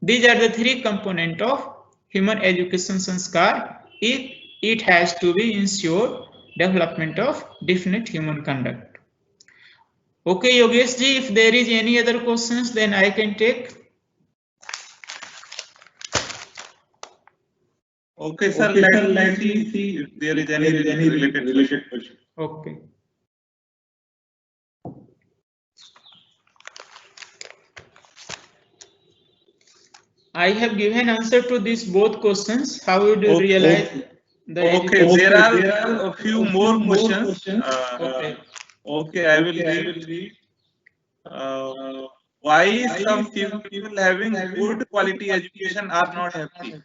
These are the three components of human education sanskar. It has to be ensure development of definite human conduct. Okay, Yogesh ji, if there is any other questions, then I can take. Okay, sir. Let me see if there is any related question. Okay. I have given answer to these both questions. How would you realize the Okay, there are a few more questions. Okay, I will read. Why some people having good quality education are not happy?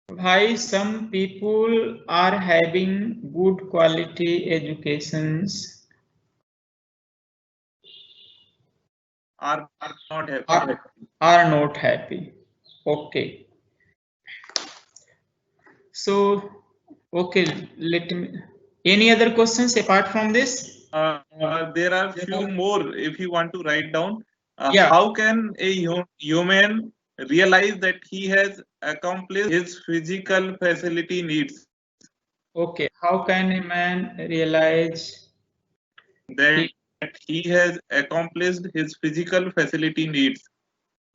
Why some people are having good quality educations Are not happy. Are not happy. Okay. So, okay, let me. Any other questions apart from this? There are few more. If you want to write down, Yeah. How can a human realize that he has accomplished his physical facility needs? Okay. How can a man realize That he has accomplished his physical facility needs?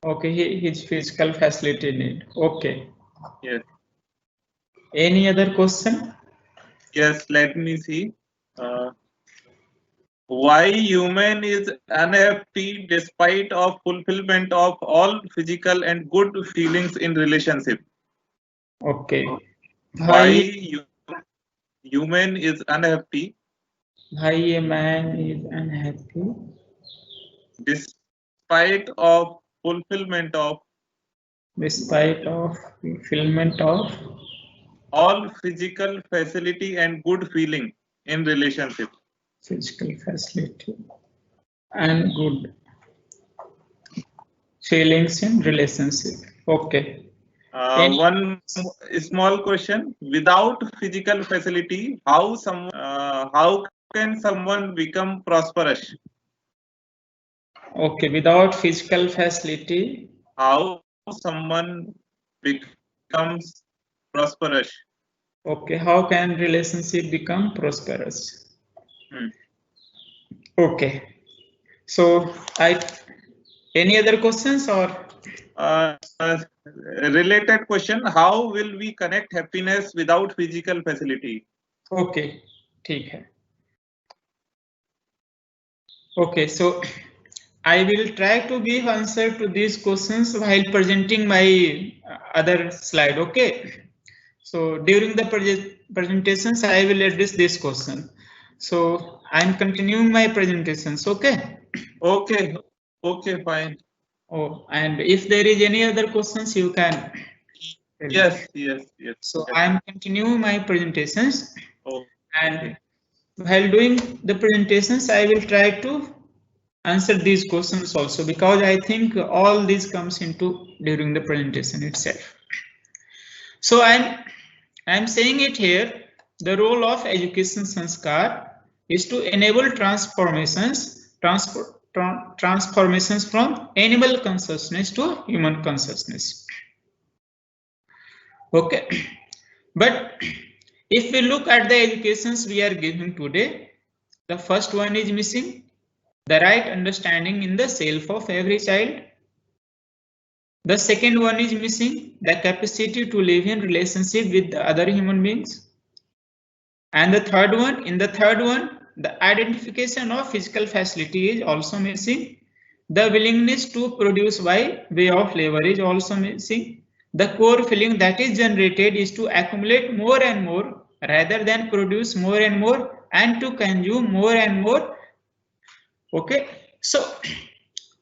Okay, his physical facility need. Okay. Yes. Any other question? Yes. Let me see. Why human is unhappy despite of fulfillment of all physical and good feelings in relationship? Okay. Why human is unhappy Why a man is unhappy despite of fulfillment of despite of fulfillment of all physical facility and good feeling in relationship? physical facility and good feelings in relationship? Okay. One small question: without physical facility, how can someone become prosperous? Okay, without physical facility, How someone becomes prosperous? okay, how can relationship become prosperous? Okay, so any other questions or related question: how will we connect happiness without physical facility? Okay, ठीक है. Okay, so I will try to give answer to these questions while presenting my other slide. Okay. So during the presentations, I will address this question. So I am continuing my presentations. Okay. Okay. Okay. Fine. Oh, and if there is any other questions, you can. Yes. So I am continuing my presentations. Oh. And while doing the presentations, I will try to answer these questions also, because I think all this comes into during the presentation itself. So I'm saying it here, the role of education sanskar is to enable transformations from animal consciousness to human consciousness. Okay, but if we look at the educations we are giving today, the first one is missing, the right understanding in the self of every child. The second one is missing, the capacity to live in relationship with the other human beings. And the third one, the identification of physical facility is also missing. The willingness to produce by way of labor is also missing. The core feeling that is generated is to accumulate more and more rather than produce more and more and to consume more and more. Okay, so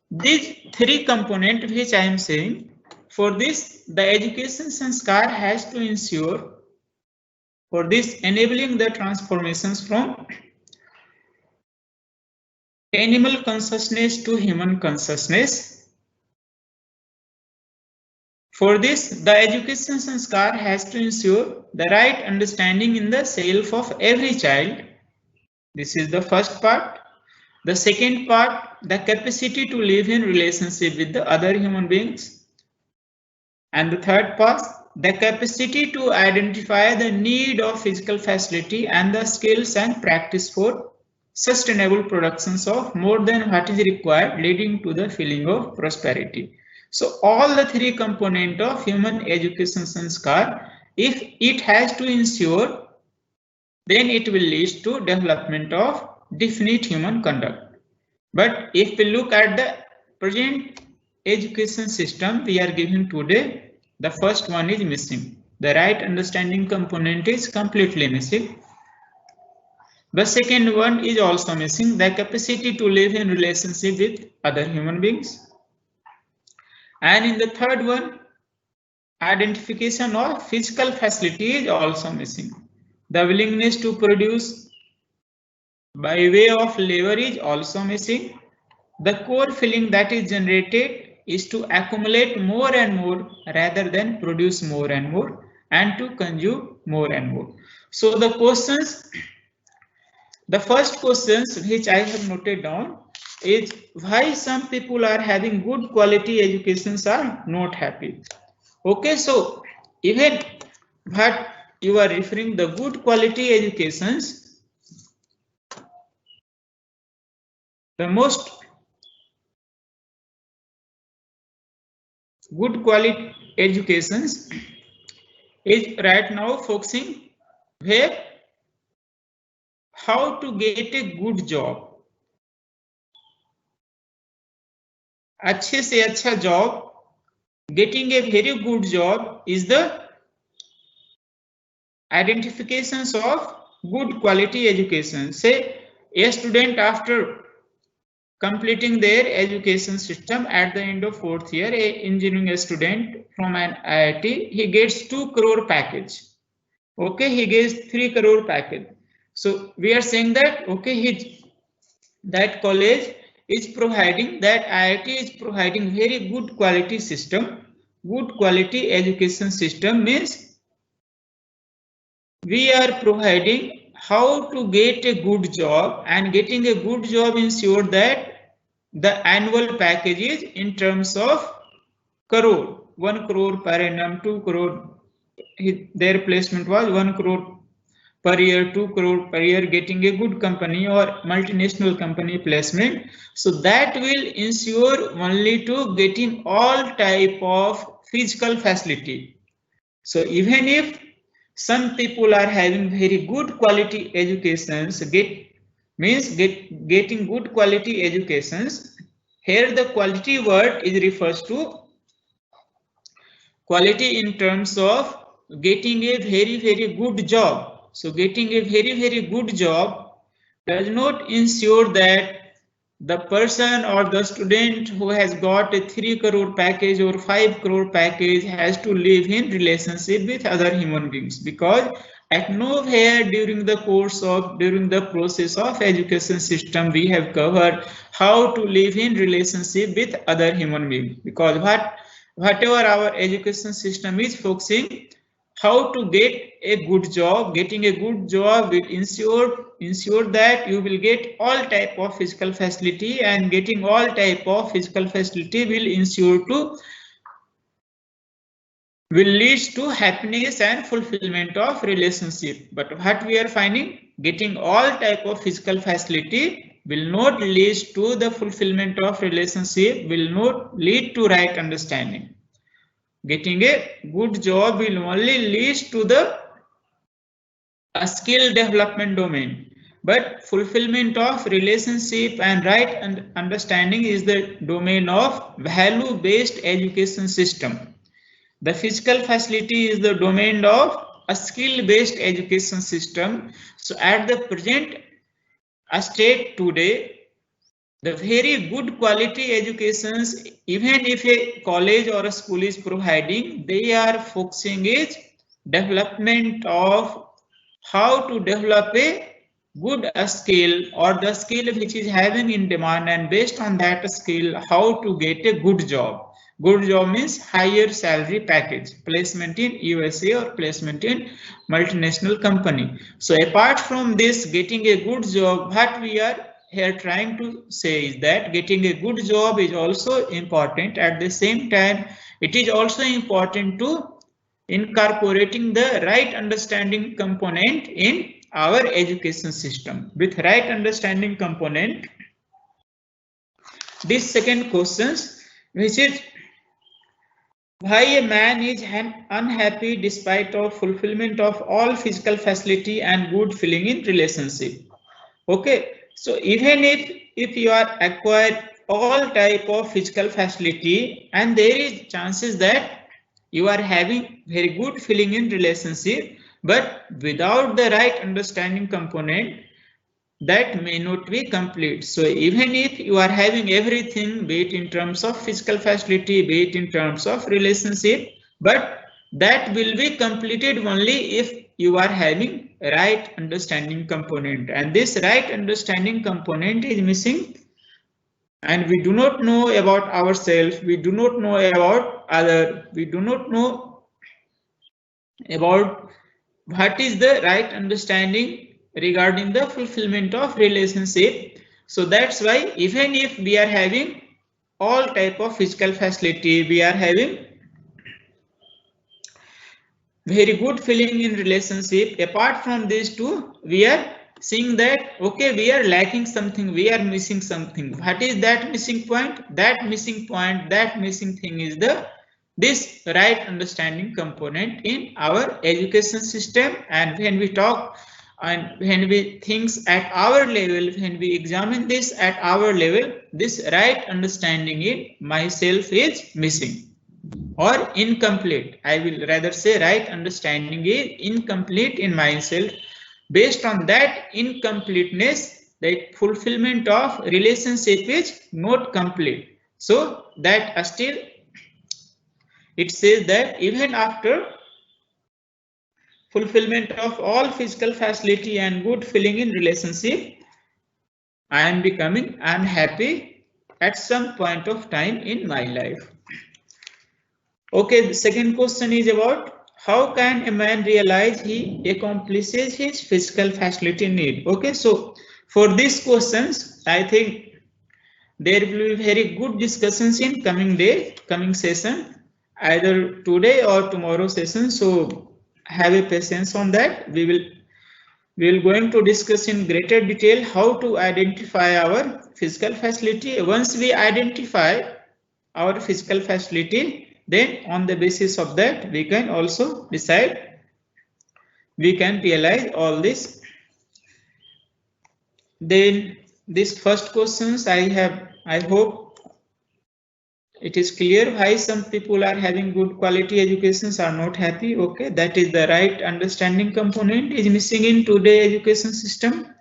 these three components which I am saying, for this the education sanskar has to ensure, for this enabling the transformations from animal consciousness to human consciousness. For this, the education sanskar has to ensure the right understanding in the self of every child. This is the first part. The second part, the capacity to live in relationship with the other human beings. And the third part, the capacity to identify the need of physical facility and the skills and practice for sustainable productions of more than what is required, leading to the feeling of prosperity. So all the three components of human education sanskar, if it has to ensure, then it will lead to development of definite human conduct. But if we look at the present education system we are given today, the first one is missing. The right understanding component is completely missing. The second one is also missing, the capacity to live in relationship with other human beings. And in the third one, identification of physical facility is also missing. The willingness to produce by way of labor is also missing. The core feeling that is generated is to accumulate more and more rather than produce more and more and to consume more and more. So the questions, the first questions which I have noted down is why some people are having good quality educations are not happy. Okay, so even what you are referring the good quality educations, the most good quality educations is right now focusing where how to get a good job. अच्छे से अच्छा job, getting a very good job is the identifications of good quality education. Say a student after completing their education system at the end of 4th year, a engineering student from an IIT, he gets 2 crore package. Okay, he gets 3 crore package. So we are saying that okay, that college is providing, that IIT is providing very good quality system. Good quality education system means we are providing how to get a good job, and getting a good job ensure that the annual package is in terms of crore, 1 crore per annum, 2 crore. Their placement was 1 crore per year, 2 crore per year, getting a good company or multinational company placement. So that will ensure only to getting all type of physical facility. So even if some people are having very good quality educations, getting good quality educations, here the quality word is refers to quality in terms of getting a very good job. So getting a very good job does not ensure that the person or the student who has got a 3 crore package or 5 crore package has to live in relationship with other human beings, because at nowhere during the process of education system we have covered how to live in relationship with other human beings, because whatever our education system is focusing how to get a good job. Getting a good job will ensure that you will get all type of physical facility, and getting all type of physical facility will lead to happiness and fulfillment of relationship. But what we are finding, getting all type of physical facility will not lead to the fulfillment of relationship, will not lead to right understanding. Getting a good job will only lead to the skill development domain, but fulfillment of relationship and right understanding is the domain of value-based education system. The physical facility is the domain of a skill-based education system. So at the present state today, the very good quality educations, even if a college or a school is providing, they are focusing is development of how to develop a good skill or the skill which is having in demand, and based on that skill how to get a good job. Good job means higher salary package, placement in USA or placement in multinational company. So apart from this, getting a good job, what we are here trying to say is that getting a good job is also important. At the same time, it is also important to incorporating the right understanding component in our education system. With right understanding component, this second question, which is why a man is unhappy despite of fulfillment of all physical facility and good feeling in relationship. Okay, so even if you are acquired all type of physical facility and there is chances that you are having very good feeling in relationship, but without the right understanding component, that may not be complete. So even if you are having everything, be it in terms of physical facility, be it in terms of relationship, but that will be completed only if you are having right understanding component, and this right understanding component is missing, and we do not know about ourselves, we do not know about other, we do not know about what is the right understanding regarding the fulfillment of relationship. So that's why even if we are having all type of physical facility, we are having very good feeling in relationship, apart from these two, we are seeing that okay, we are lacking something, we are missing something. What is that missing point? That missing point, that missing thing is this right understanding component in our education system. And when we talk and when we think at our level, when we examine this at our level, this right understanding in myself is missing or incomplete. I will rather say right understanding is incomplete in myself. Based on that incompleteness, the fulfillment of relationship is not complete. So that still it says that even after fulfillment of all physical facility and good feeling in relationship, I am becoming unhappy at some point of time in my life. Okay, the second question is about how can a man realize he accomplishes his physical facility need? Okay, so for these questions, I think there will be very good discussions in coming day, coming session, either today or tomorrow session. So have a patience on that. We will going to discuss in greater detail how to identify our physical facility. Once we identify our physical facility, then on the basis of that we can also decide, we can realize all this. Then this first questions I hope it is clear why some people are having good quality educations are not happy. Okay, that is the right understanding component is missing in today's education system.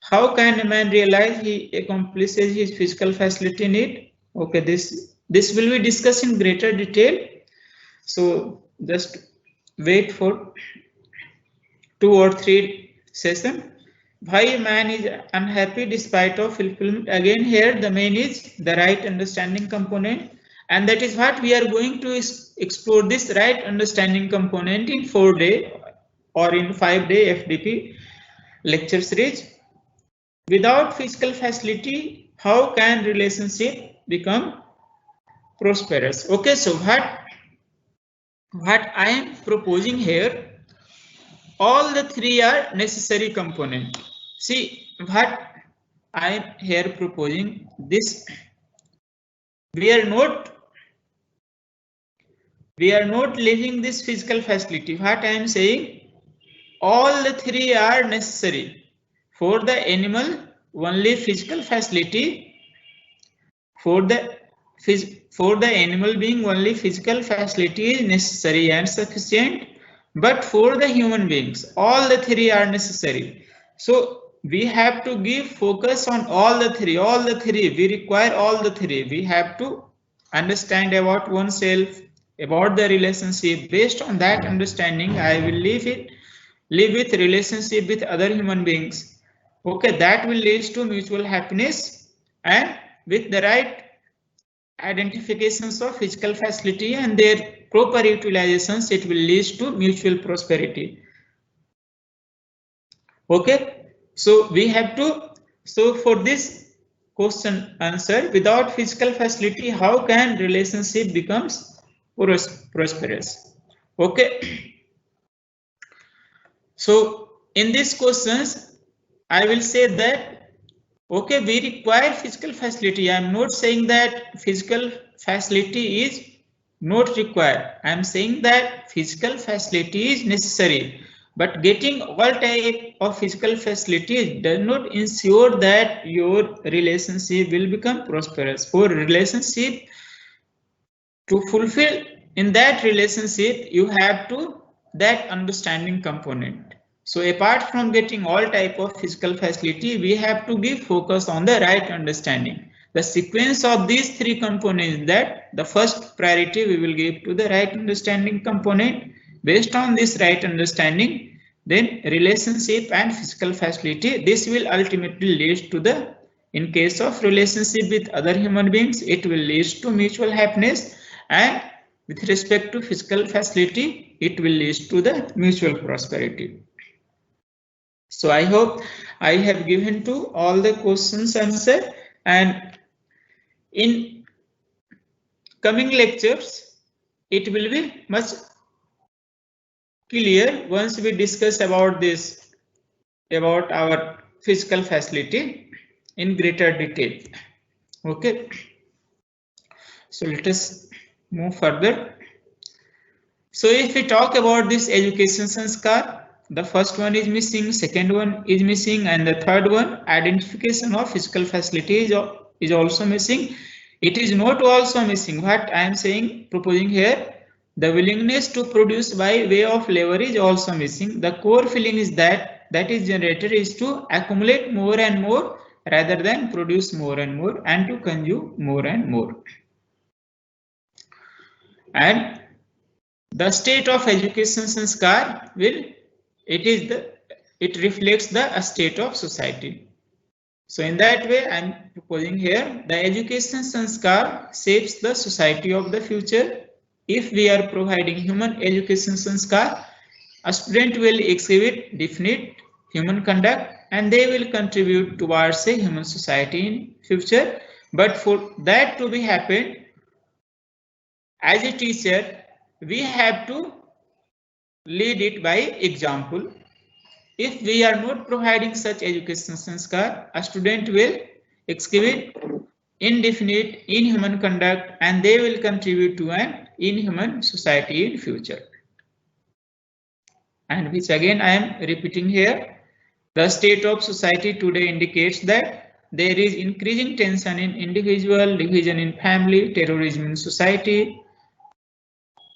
How can a man realize he accomplishes his physical facility need? Okay, this will be discussed in greater detail. So just wait for 2 or 3 sessions. Why a man is unhappy despite of fulfillment? Again here the main is the right understanding component, and that is what we are going to explore, this right understanding component in 4-day or in 5-day FDP lecture series. Without physical facility, how can relationship become prosperous? Okay, so what I am proposing here, all the 3 are necessary component. See what I am here proposing, this we are not leaving this physical facility. What I am saying, all the 3 are necessary. For the animal, only physical facility. For the animal being, only physical facility is necessary and sufficient. But for the human beings, all the three are necessary. So we have to give focus on all the three. We require all the three. We have to understand about oneself, about the relationship. Based on that understanding, I will live with relationship with other human beings. Okay, that will lead to mutual happiness, and with the right identifications of physical facility and their proper utilizations, it will lead to mutual prosperity. Okay, so we have to, so for this question answer, without physical facility, how can relationship becomes prosperous? Okay, so in these questions, I will say that, okay, we require physical facility. I am not saying that physical facility is not required. I am saying that physical facility is necessary. But getting all type of physical facilities does not ensure that your relationship will become prosperous. For relationship to fulfill in that relationship, you have to that understanding component. So apart from getting all type of physical facility, we have to give focus on the right understanding. The sequence of these three components, that the first priority we will give to the right understanding component. Based on this right understanding, then relationship and physical facility, this will ultimately lead to the, in case of relationship with other human beings, it will lead to mutual happiness, and with respect to physical facility, it will lead to the mutual prosperity. So I hope I have given to all the questions answer, and in coming lectures, it will be much clear once we discuss about this, about our physical facility in greater detail. Okay. So let us move further. So if we talk about this education sanskar, the first one is missing, second one is missing, and the third one, identification of physical facility, is also missing. It is not also missing. What I am saying, proposing here, the willingness to produce by way of labor is also missing. The core feeling is that is generated is to accumulate more and more rather than produce more and more, and to consume more and more. And the state of education sanskar will, it reflects the state of society. So in that way, I am proposing here, the education sanskar shapes the society of the future. If we are providing human education sanskar, a student will exhibit definite human conduct, and they will contribute towards a human society in future. But for that to be happen, as a teacher, we have to lead it by example. If we are not providing such education sanskar, a student will exhibit indefinite inhuman conduct, and they will contribute to an inhuman society in future. And which again I am repeating here, the state of society today indicates that there is increasing tension in individual, division in family, terrorism in society.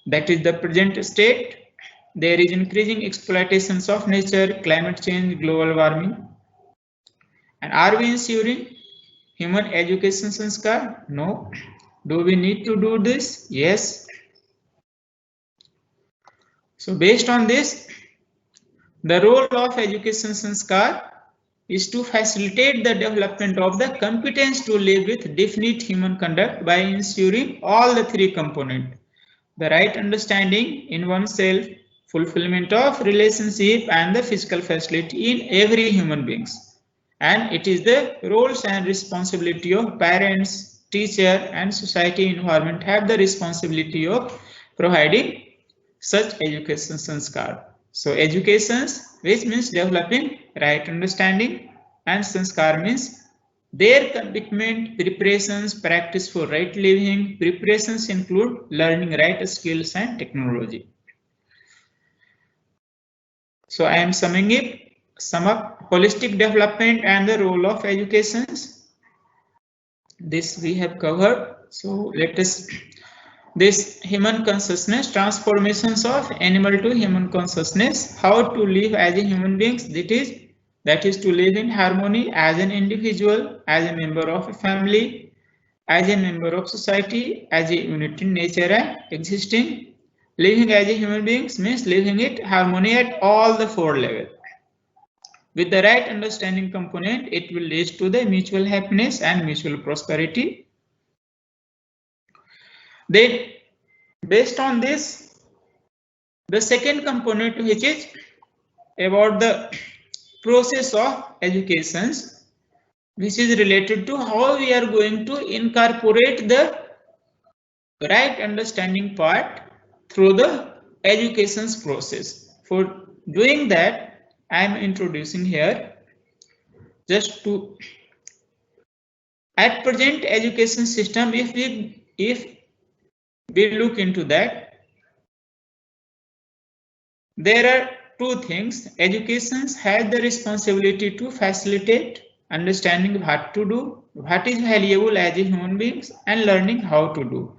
That is the present state. There is increasing exploitations of nature, climate change, global warming. And are we ensuring human education sanskar? No. Do we need to do this? Yes. So based on this, the role of education sanskar is to facilitate the development of the competence to live with definite human conduct by ensuring all the three components: the right understanding in oneself, fulfillment of relationship, and the physical facility in every human beings. And it is the roles and responsibility of parents, teacher, and society environment have the responsibility of providing such education sanskar. So educations, which means developing right understanding, and sanskar means their commitment, preparations, practice for right living. Preparations include learning right skills and technology. So I am sum up holistic development and the role of educations. This we have covered. So let us this human consciousness, transformations of animal to human consciousness, how to live as a human beings, that is to live in harmony as an individual, as a member of a family, as a member of society, as a unit in nature and existing. Living as a human beings means living it harmony at all the 4 levels. With the right understanding component, it will lead to the mutual happiness and mutual prosperity. Then, based on this, the second component, which is about the process of educations, which is related to how we are going to incorporate the right understanding part through the education's process. For doing that, I am introducing here just to at present education system, if we look into that, there are 2 things. Education has the responsibility to facilitate understanding what to do, what is valuable as a human beings, and learning how to do.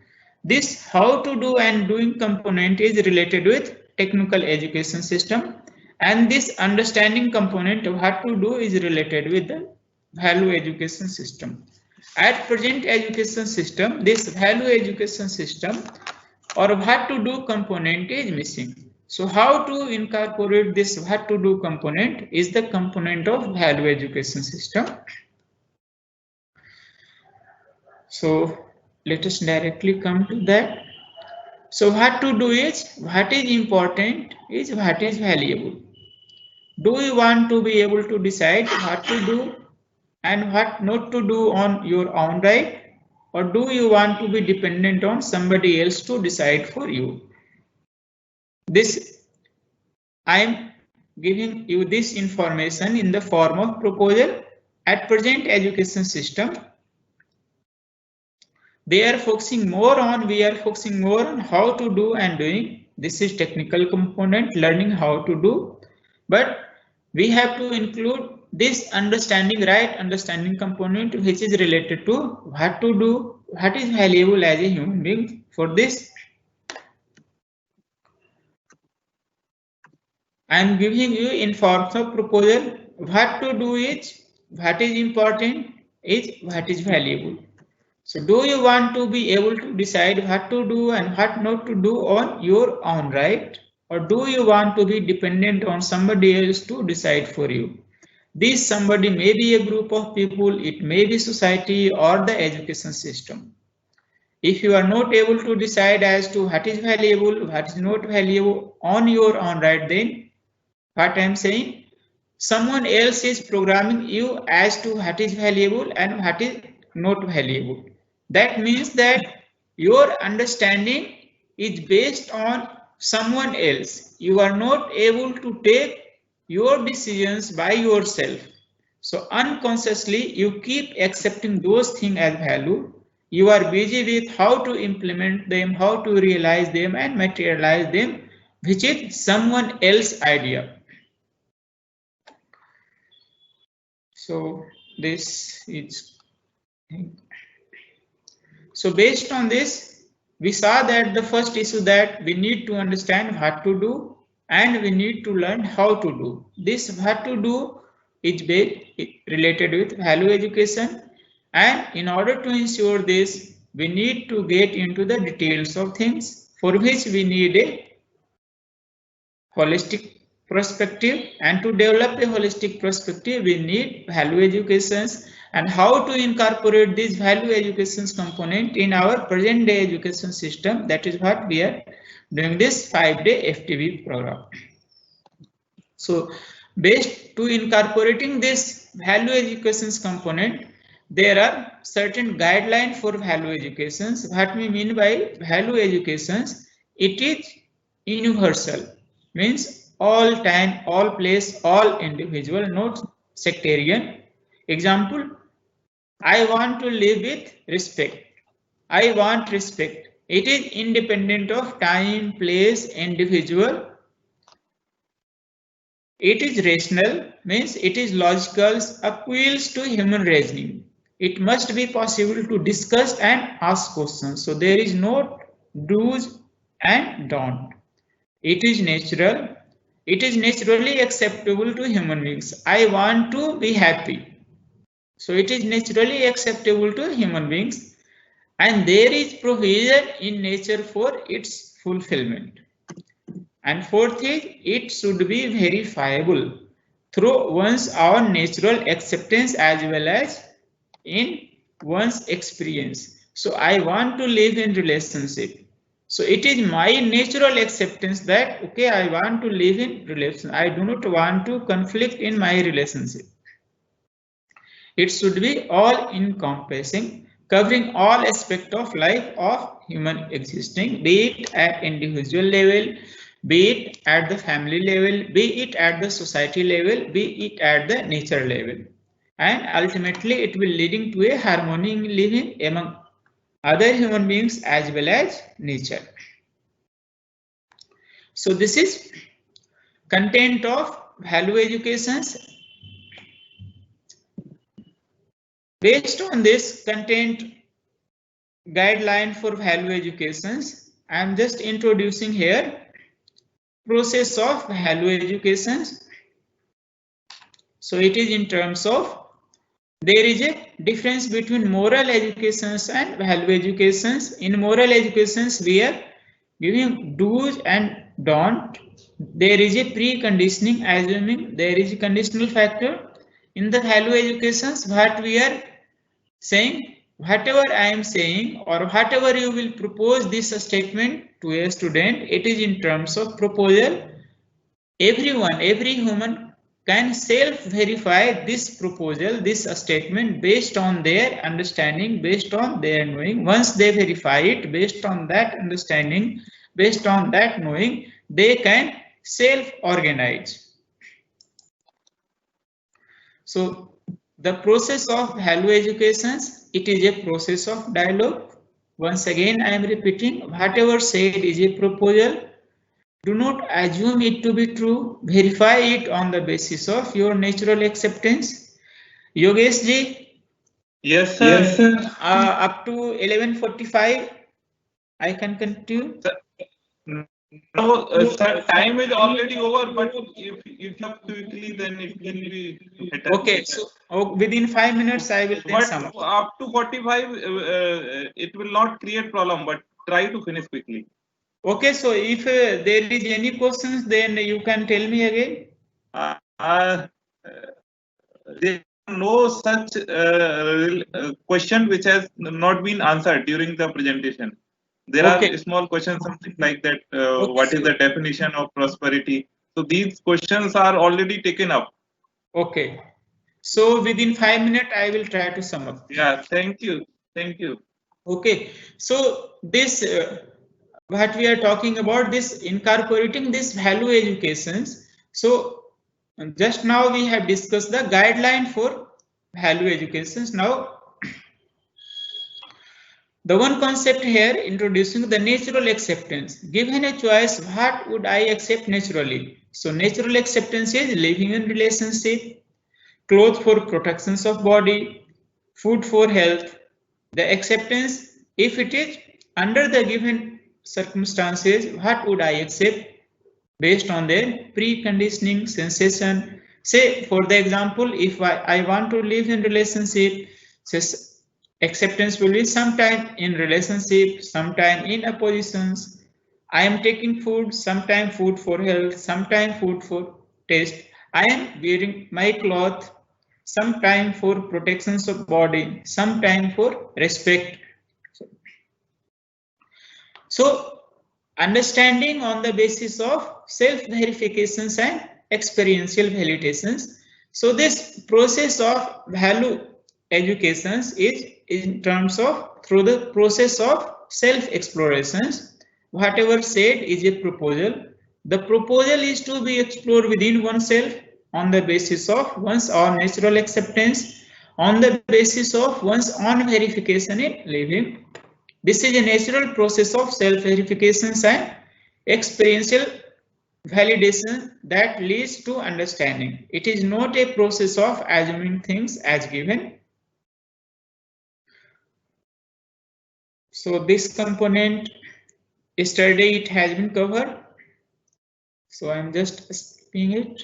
This how to do and doing component is related with technical education system, and this understanding component of what to do is related with the value education system. At present education system, this value education system or what to do component is missing. So how to incorporate this what to do component is the component of value education system. So let us directly come to that. So what to do is what is important is what is valuable. Do you want to be able to decide what to do and what not to do on your own right, or do you want to be dependent on somebody else to decide for you? This I am giving you this information in the form of proposal. At present education system, we are focusing more on how to do and doing. This is technical component, learning how to do, but we have to include this right understanding component, which is related to what to do, what is valuable as a human being. For this, I am giving you in forms of proposal. What to do is what is important, is what is valuable. So do you want to be able to decide what to do and what not to do on your own right, or do you want to be dependent on somebody else to decide for you? This somebody may be a group of people, it may be society or the education system. If you are not able to decide as to what is valuable, what is not valuable on your own right, then what I am saying, someone else is programming you as to what is valuable and what is not valuable. That means that your understanding is based on someone else. You are not able to take your decisions by yourself. So unconsciously you keep accepting those things as value. You are busy with how to implement them, how to realize them and materialize them, which is someone else's idea. So this is. So based on this, we saw that the first issue that we need to understand what to do and we need to learn how to do. This what to do is related with value education, and in order to ensure this, we need to get into the details of things, for which we need a holistic perspective, and to develop a holistic perspective we need value educations, and how to incorporate this value educations component in our present day education system. That is what we are doing this 5-day FTV program. So based to incorporating this value educations component, there are certain guidelines for value educations. What we mean by value educations, it is universal, means all time, all place, all individual, not sectarian. Example, I want to live with respect. I want respect. It is independent of time, place, individual. It is rational, means it is logical, appeals to human reasoning. It must be possible to discuss and ask questions. So there is no do's and don't. It is natural. It is naturally acceptable to human beings. I want to be happy. So it is naturally acceptable to human beings, and there is provision in nature for its fulfillment. And fourth is, it should be verifiable through one's own natural acceptance as well as in one's experience. So I want to live in relationship. So it is my natural acceptance that, okay, I want to live in relation. I do not want to conflict in my relationship. It should be all encompassing, covering all aspects of life of human existing, be it at individual level, be it at the family level, be it at the society level, be it at the nature level. And ultimately it will leading to a harmony in living among other human beings as well as nature. So this is content of value educations. Based on this content guideline for value educations, I am just introducing here process of value educations. So it is in terms of, there is a difference between moral educations and value educations. In moral educations, we are giving do's and don't. There is a preconditioning, assuming there is a conditional factor. In the value educations, what we are saying, whatever I am saying or whatever you will propose this statement to a student, it is in terms of proposal. Everyone, every human can self-verify this proposal, this statement based on their understanding, based on their knowing. Once they verify it based on that understanding, based on that knowing, they can self-organize. So the process of value educations, it is a process of dialogue. Once again, I am repeating, whatever said is a proposal. Do not assume it to be true. Verify it on the basis of your natural acceptance. Yogesh ji? Yes, sir. Yes, sir. Up to 11:45, I can continue. No, sir, time is already over, but if you have quickly, then it can be better. Okay, so within 5 minutes, I will then sum But up. up to 45, it will not create problem, but try to finish quickly. Okay, so if there is any questions, then you can tell me again. There are no such question which has not been answered during the presentation. There Okay. are small questions, something like that. Okay, What is sure. the definition of prosperity? So these questions are already taken up. Okay. So within 5 minutes, I will try to sum up. Yeah, thank you. Thank you. Okay. So this, what we are talking about, this incorporating this value educations. So just now we have discussed the guideline for value educations. Now the one concept here, introducing the natural acceptance. Given a choice, what would I accept naturally? So natural acceptance is living in relationship, clothes for protections of body, food for health. The acceptance, if it is under the given circumstances, what would I accept based on their preconditioning sensation? Say, for the example, if I want to live in relationship, say, acceptance will be sometime in relationship, sometime in oppositions. I am taking food, sometime food for health, sometime food for taste. I am wearing my cloth, sometime for protections of body, sometime for respect. So understanding on the basis of self-verifications and experiential validations. So this process of value educations is in terms of through the process of self-explorations. Whatever said is a proposal. The proposal is to be explored within oneself on the basis of one's own natural acceptance, on the basis of one's own verification in living. This is a natural process of self-verifications and experiential validation that leads to understanding. It is not a process of assuming things as given. So this component yesterday it has been covered. So I'm just skipping it.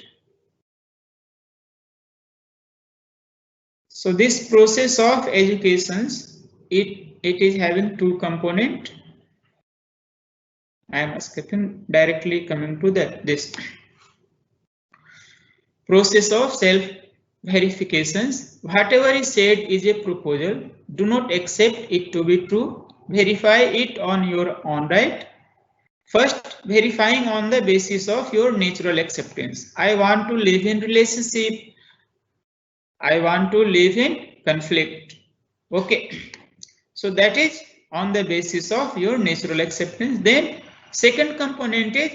So this process of educations, it is having two components. I am skipping, directly coming to this process of self verifications. Whatever is said is a proposal. Do not accept it to be true. Verify it on your own right. First, verifying on the basis of your natural acceptance. I want to live in relationship. I want to live in conflict. Okay. So that is on the basis of your natural acceptance. Then second component is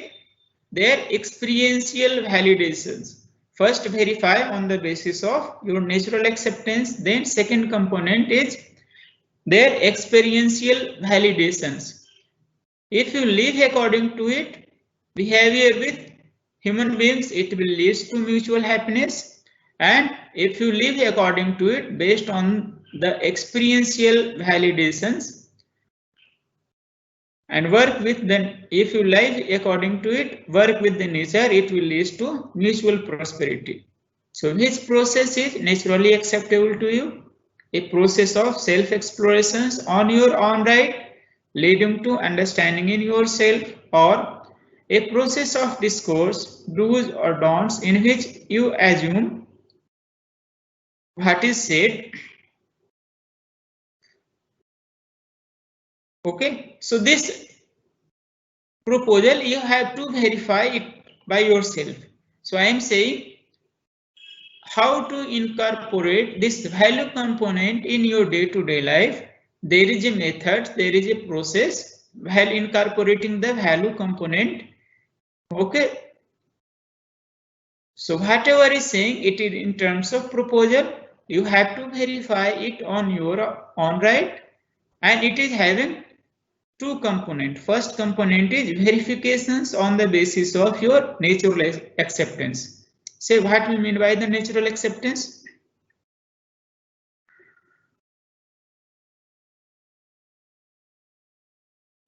their experiential validations. First, verify on the basis of your natural acceptance. Then second component is their experiential validations. If you live according to it, behavior with human beings, it will lead to mutual happiness. And if you live according to it based on the experiential validations and work with them, if you live according to it, work with the nature, it will lead to mutual prosperity. So which process is naturally acceptable to you? A process of self-explorations on your own right, leading to understanding in yourself, or a process of discourse, do's or don'ts, in which you assume what is said. Okay, so this proposal you have to verify it by yourself. So I am saying how to incorporate this value component in your day-to-day life. There is a method, there is a process while incorporating the value component. Okay. So whatever is saying, it is in terms of proposal, you have to verify it on your own right, and it is having two components. First component is verifications on the basis of your natural acceptance. Say what we mean by the natural acceptance.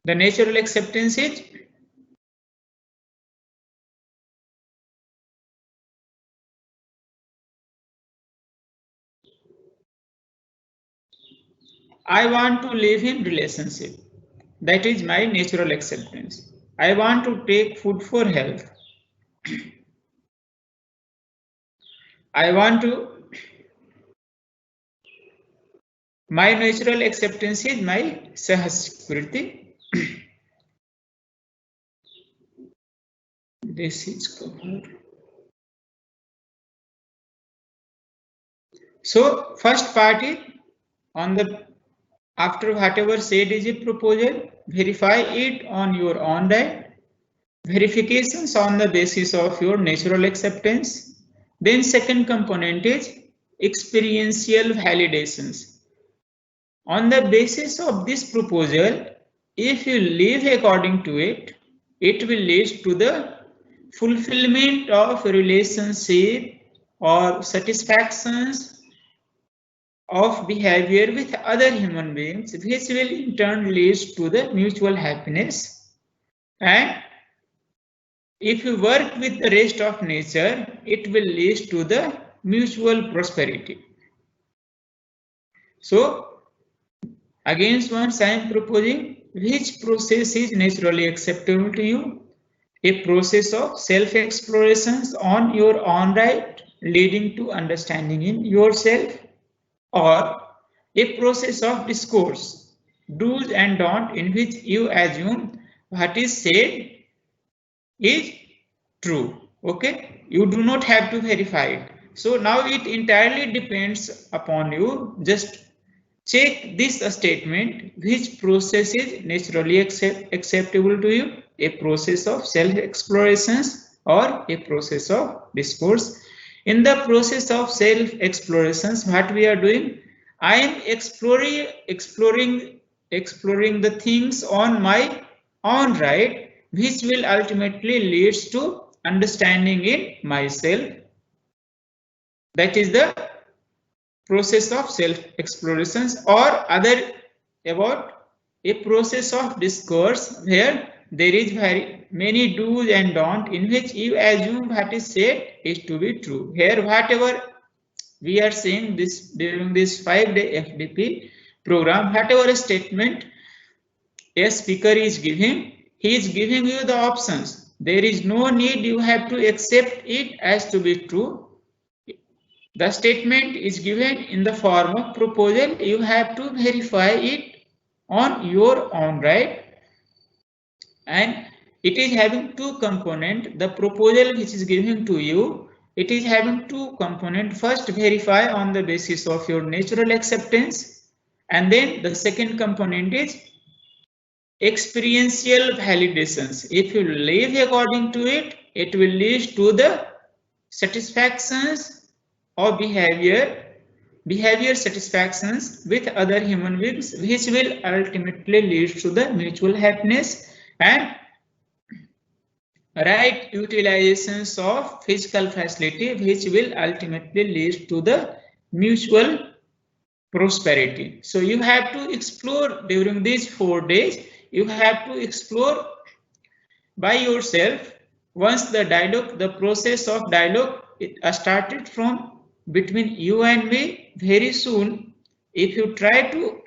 The natural acceptance is I want to live in relationship. That is my natural acceptance. I want to take food for health. I want to. My natural acceptance is my Sahajakriti. This is covered. So first part is on the after whatever said is a proposal, verify it on your own right. Verifications on the basis of your natural acceptance. Then second component is experiential validations. On the basis of this proposal, if you live according to it, it will lead to the fulfillment of relationship or satisfactions of behavior with other human beings, which will in turn lead to the mutual happiness. And if you work with the rest of nature, it will lead to the mutual prosperity. So, again, once I am proposing which process is naturally acceptable to you. A process of self-explorations on your own right, leading to understanding in yourself, or a process of discourse, do's and don'ts, in which you assume what is said is true. Okay, you do not have to verify it. So now it entirely depends upon you. Just check this statement, which process is naturally acceptable to you, a process of self-explorations or a process of discourse. In the process of self-explorations, what we are doing, I am exploring the things on my own right, which will ultimately lead to understanding in myself. That is the process of self-explorations, or other about a process of discourse where there is very many do's and don'ts in which you assume what is said is to be true. Here, whatever we are saying this during this 5-day FDP program, whatever statement a speaker is giving, he is giving you the options. There is no need you have to accept it as to be true. The statement is given in the form of proposal. You have to verify it on your own, right? And it is having two components. The proposal which is given to you, it is having two components. First, verify on the basis of your natural acceptance, and then the second component is experiential validations. If you live according to it, it will lead to the satisfactions of behavior satisfactions with other human beings, which will ultimately lead to the mutual happiness and right utilizations of physical facility, which will ultimately lead to the mutual prosperity. So you have to explore during these 4 days. You have to explore by yourself. Once the dialogue, the process of dialogue, it started from between you and me. Very soon, if you try to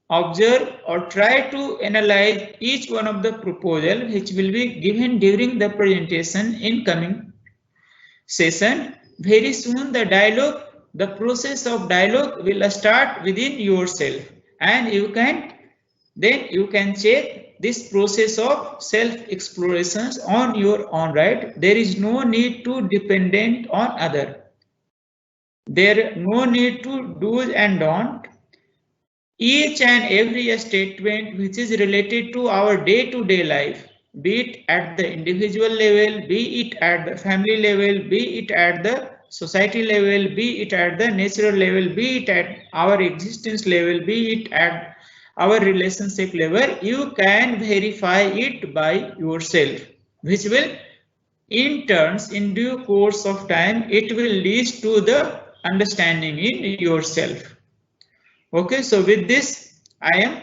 observe or try to analyze each one of the proposal which will be given during the presentation in coming session, very soon the dialogue, the process of dialogue will start within yourself, and you can check this process of self-explorations on your own, right? There is no need to dependent on other. There no need to do's and don't. Each and every statement which is related to our day-to-day life, be it at the individual level, be it at the family level, be it at the society level, be it at the natural level, be it at our existence level, be it at our relationship level, you can verify it by yourself, which will in turns, in due course of time, it will lead to the understanding in yourself. Okay, so with this, I am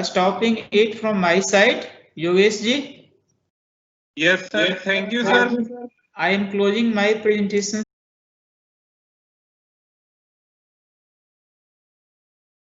stopping it from my side. Yogesh ji. Yes, sir. Thank you, sir. I am closing my presentation.